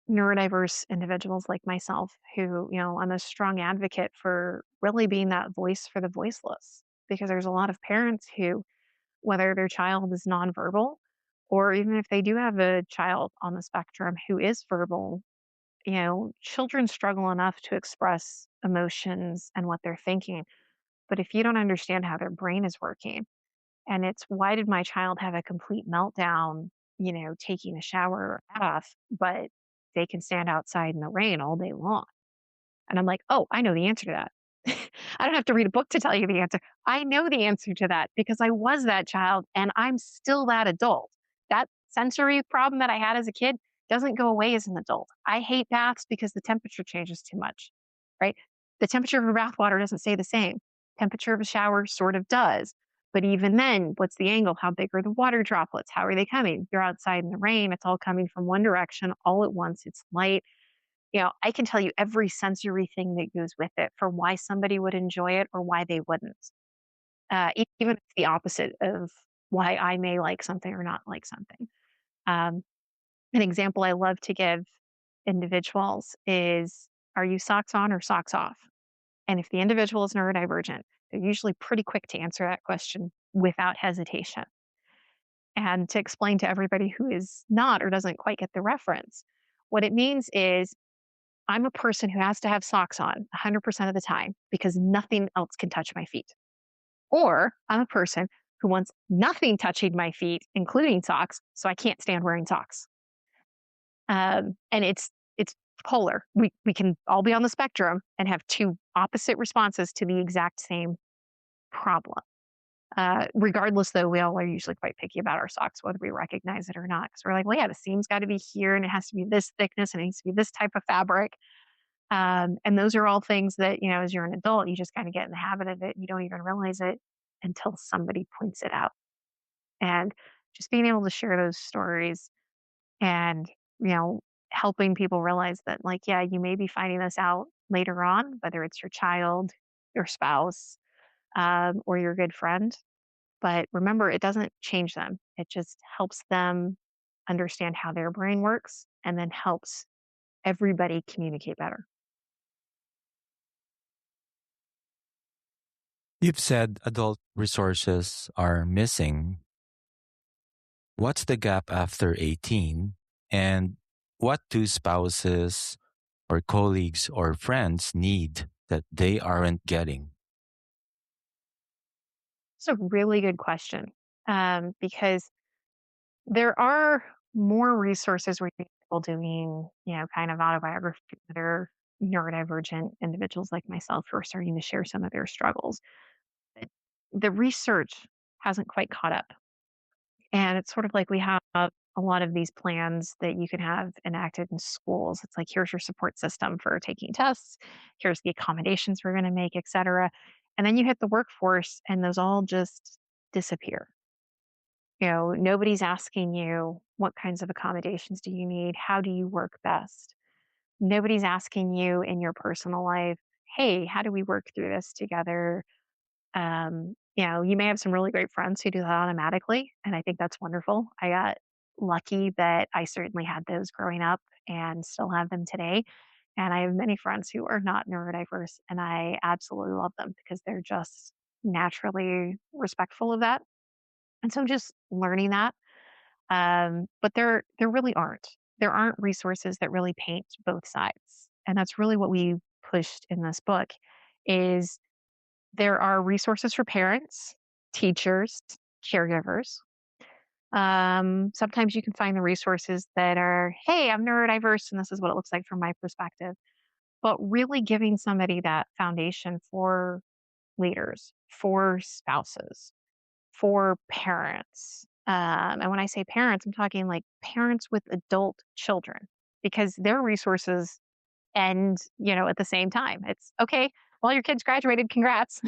neurodiverse individuals like myself, who, I'm a strong advocate for really being that voice for the voiceless, because there's a lot of parents who, whether their child is nonverbal or even if they do have a child on the spectrum who is verbal, children struggle enough to express emotions and what they're thinking. But if you don't understand how their brain is working, and it's why did my child have a complete meltdown, taking a shower or bath, but they can stand outside in the rain all day long. And I'm like, oh, I know the answer to that. I don't have to read a book to tell you the answer. I know the answer to that because I was that child and I'm still that adult. That sensory problem that I had as a kid doesn't go away as an adult. I hate baths because the temperature changes too much, right? The temperature of a bath water doesn't stay the same. Temperature of a shower sort of does. But even then, what's the angle? How big are the water droplets? How are they coming? You're outside in the rain. It's all coming from one direction all at once. It's light. I can tell you every sensory thing that goes with it for why somebody would enjoy it or why they wouldn't. Even if it's the opposite of why I may like something or not like something. Um, an example I love to give individuals is, are you socks on or socks off? And if the individual is neurodivergent, they're usually pretty quick to answer that question without hesitation. And to explain to everybody who is not or doesn't quite get the reference, what it means is I'm a person who has to have socks on 100% of the time because nothing else can touch my feet. Or I'm a person who wants nothing touching my feet, including socks, so I can't stand wearing socks. And it's polar. We can all be on the spectrum and have two opposite responses to the exact same problem. Regardless, though, we all are usually quite picky about our socks, whether we recognize it or not. Because we're like, well, yeah, the seam's got to be here and it has to be this thickness and it needs to be this type of fabric. And those are all things that, as you're an adult, you just kind of get in the habit of it. You don't even realize it until somebody points it out. And just being able to share those stories and, helping people realize that, like, yeah, you may be finding this out later on, whether it's your child, your spouse, or your good friend. But remember, it doesn't change them. It just helps them understand how their brain works and then helps everybody communicate better.
You've said adult resources are missing. What's the gap after 18? And what do spouses or colleagues or friends need that they aren't getting?
It's a really good question, because there are more resources where people doing, kind of autobiography that are neurodivergent individuals like myself who are starting to share some of their struggles. But the research hasn't quite caught up. And it's sort of like we have a lot of these plans that you can have enacted in schools. It's like, here's your support system for taking tests, here's the accommodations we're going to make, et cetera. And then you hit the workforce and those all just disappear. Nobody's asking you what kinds of accommodations do you need? How do you work best? Nobody's asking you in your personal life, hey, how do we work through this together? You may have some really great friends who do that automatically, and I think that's wonderful. I got lucky that I certainly had those growing up and still have them today. And I have many friends who are not neurodiverse, and I absolutely love them because they're just naturally respectful of that. And so just learning that. But there really aren't. There aren't resources that really paint both sides. And that's really what we pushed in this book is there are resources for parents, teachers, caregivers. Sometimes you can find the resources that are, hey, I'm neurodiverse and this is what it looks like from my perspective. But really giving somebody that foundation for leaders, for spouses, for parents. And when I say parents, I'm talking like parents with adult children because their resources end, at the same time. It's okay. Well, your kids graduated. Congrats.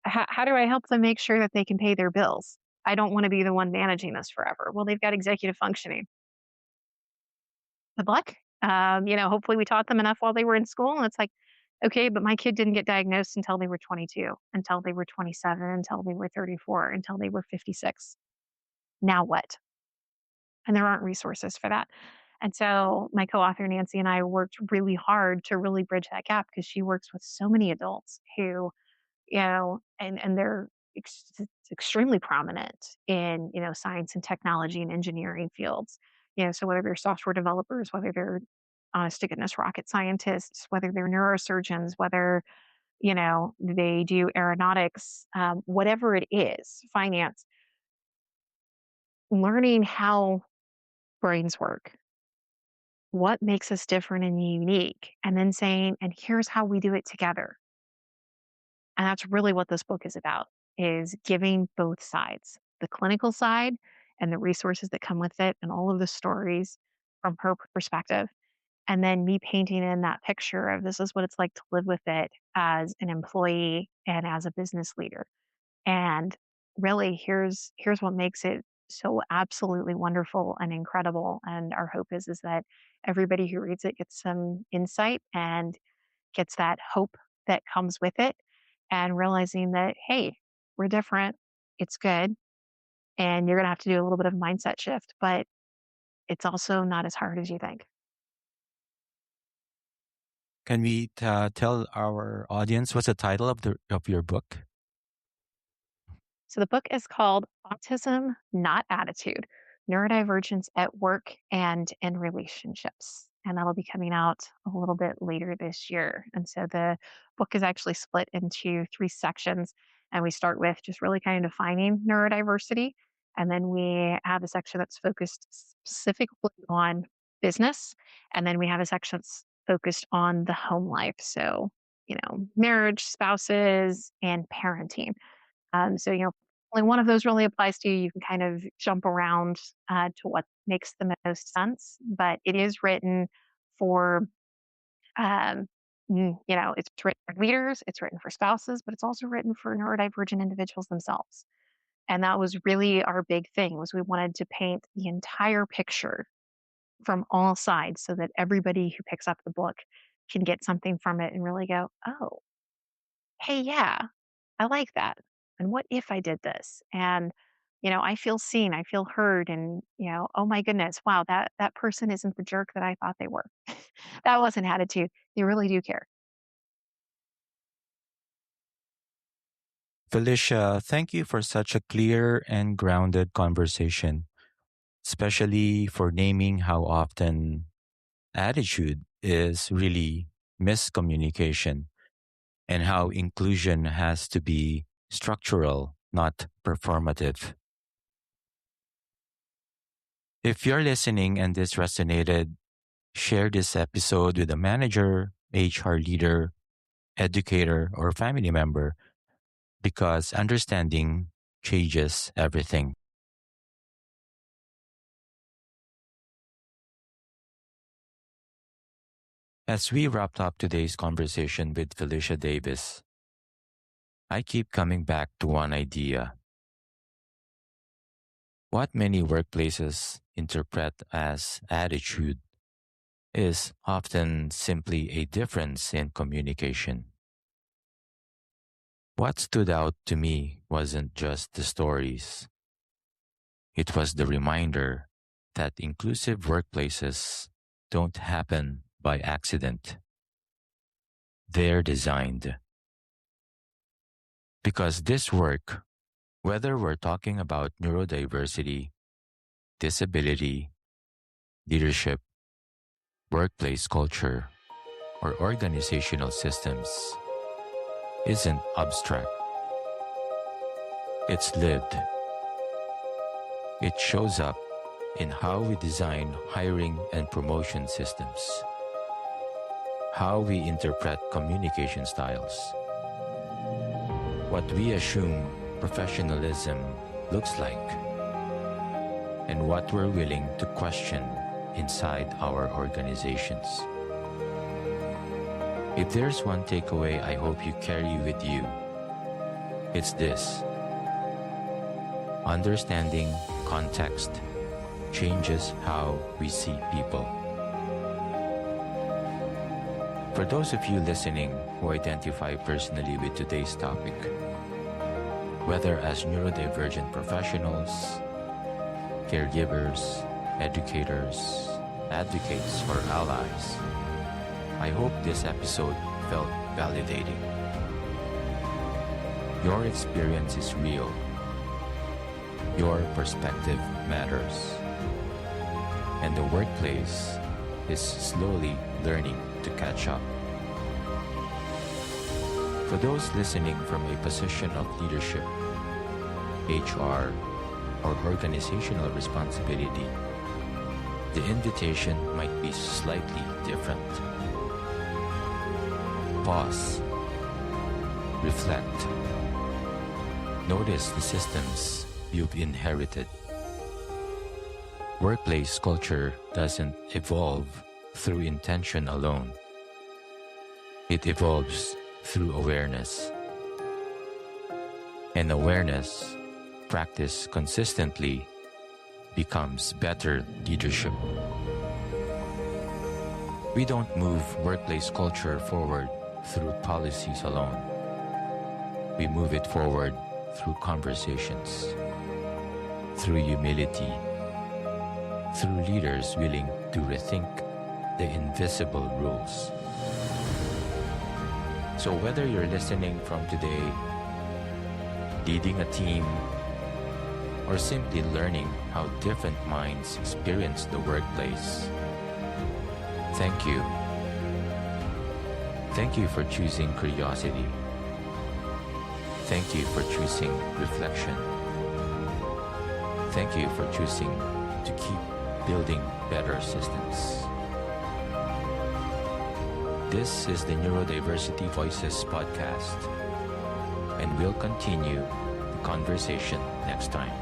How do I help them make sure that they can pay their bills? I don't want to be the one managing this forever. Well, they've got executive functioning. Good luck. Hopefully we taught them enough while they were in school. And it's like, okay, but my kid didn't get diagnosed until they were 22, until they were 27, until they were 34, until they were 56. Now what? And there aren't resources for that. And so my co-author Nancy and I worked really hard to really bridge that gap because she works with so many adults who, and they're extremely prominent in, science and technology and engineering fields. So whether they're software developers, whether they're honest to goodness rocket scientists, whether they're neurosurgeons, whether, they do aeronautics, whatever it is, finance, learning how brains work, what makes us different and unique, and then saying, and here's how we do it together. And that's really what this book is about, is giving both sides, the clinical side and the resources that come with it and all of the stories from her perspective. And then me painting in that picture of this is what it's like to live with it as an employee and as a business leader. And really here's what makes it so absolutely wonderful and incredible. And our hope is that everybody who reads it gets some insight and gets that hope that comes with it and realizing that, hey, we're different. It's good. And you're going to have to do a little bit of mindset shift, but it's also not as hard as you think.
Can we tell our audience what's the title of your book?
So the book is called Autism, Not Attitude, Neurodivergence at Work and in Relationships. And that'll be coming out a little bit later this year. And so the book is actually split into three sections. And we start with just really kind of defining neurodiversity. And then we have a section that's focused specifically on business. And then we have a section that's focused on the home life. So, marriage, spouses, and parenting. So, only one of those really applies to you. You can kind of jump around to what makes the most sense, but it is written for, it's written for leaders, it's written for spouses, but it's also written for neurodivergent individuals themselves. And that was really our big thing was we wanted to paint the entire picture from all sides so that everybody who picks up the book can get something from it and really go, oh, hey, yeah, I like that. And what if I did this? And, I feel seen, I feel heard, and, oh my goodness, wow, that person isn't the jerk that I thought they were. That was an attitude. You really do care.
Felicia, thank you for such a clear and grounded conversation, especially for naming how often attitude is really miscommunication and how inclusion has to be structural, not performative. If you're listening and this resonated, share this episode with a manager, HR leader, educator, or family member because understanding changes everything. As we wrapped up today's conversation with Felicia Davis, I keep coming back to one idea. What many workplaces interpret as attitude is often simply a difference in communication. What stood out to me wasn't just the stories, it was the reminder that inclusive workplaces don't happen by accident. They're designed. Because this work, whether we're talking about neurodiversity, disability, leadership, workplace culture, or organizational systems, isn't abstract. It's lived. It shows up in how we design hiring and promotion systems, how we interpret communication styles, what we assume professionalism looks like, and what we're willing to question inside our organizations. If there's one takeaway I hope you carry with you, it's this. Understanding context changes how we see people. For those of you listening who identify personally with today's topic, whether as neurodivergent professionals, caregivers, educators, advocates, or allies, I hope this episode felt validating. Your experience is real. Your perspective matters. And the workplace is slowly learning to catch up. For those listening from a position of leadership, HR, or organizational responsibility, the invitation might be slightly different. Pause. Reflect. Notice the systems you've inherited. Workplace culture doesn't evolve through intention alone. It evolves through awareness. And awareness, practiced consistently, becomes better leadership. We don't move workplace culture forward through policies alone. We move it forward through conversations, through humility, through leaders willing to rethink the invisible rules. So whether you're listening from today, leading a team, or simply learning how different minds experience the workplace, thank you. Thank you for choosing curiosity. Thank you for choosing reflection. Thank you for choosing to keep building better systems. This is the Neurodiversity Voices podcast, and we'll continue the conversation next time.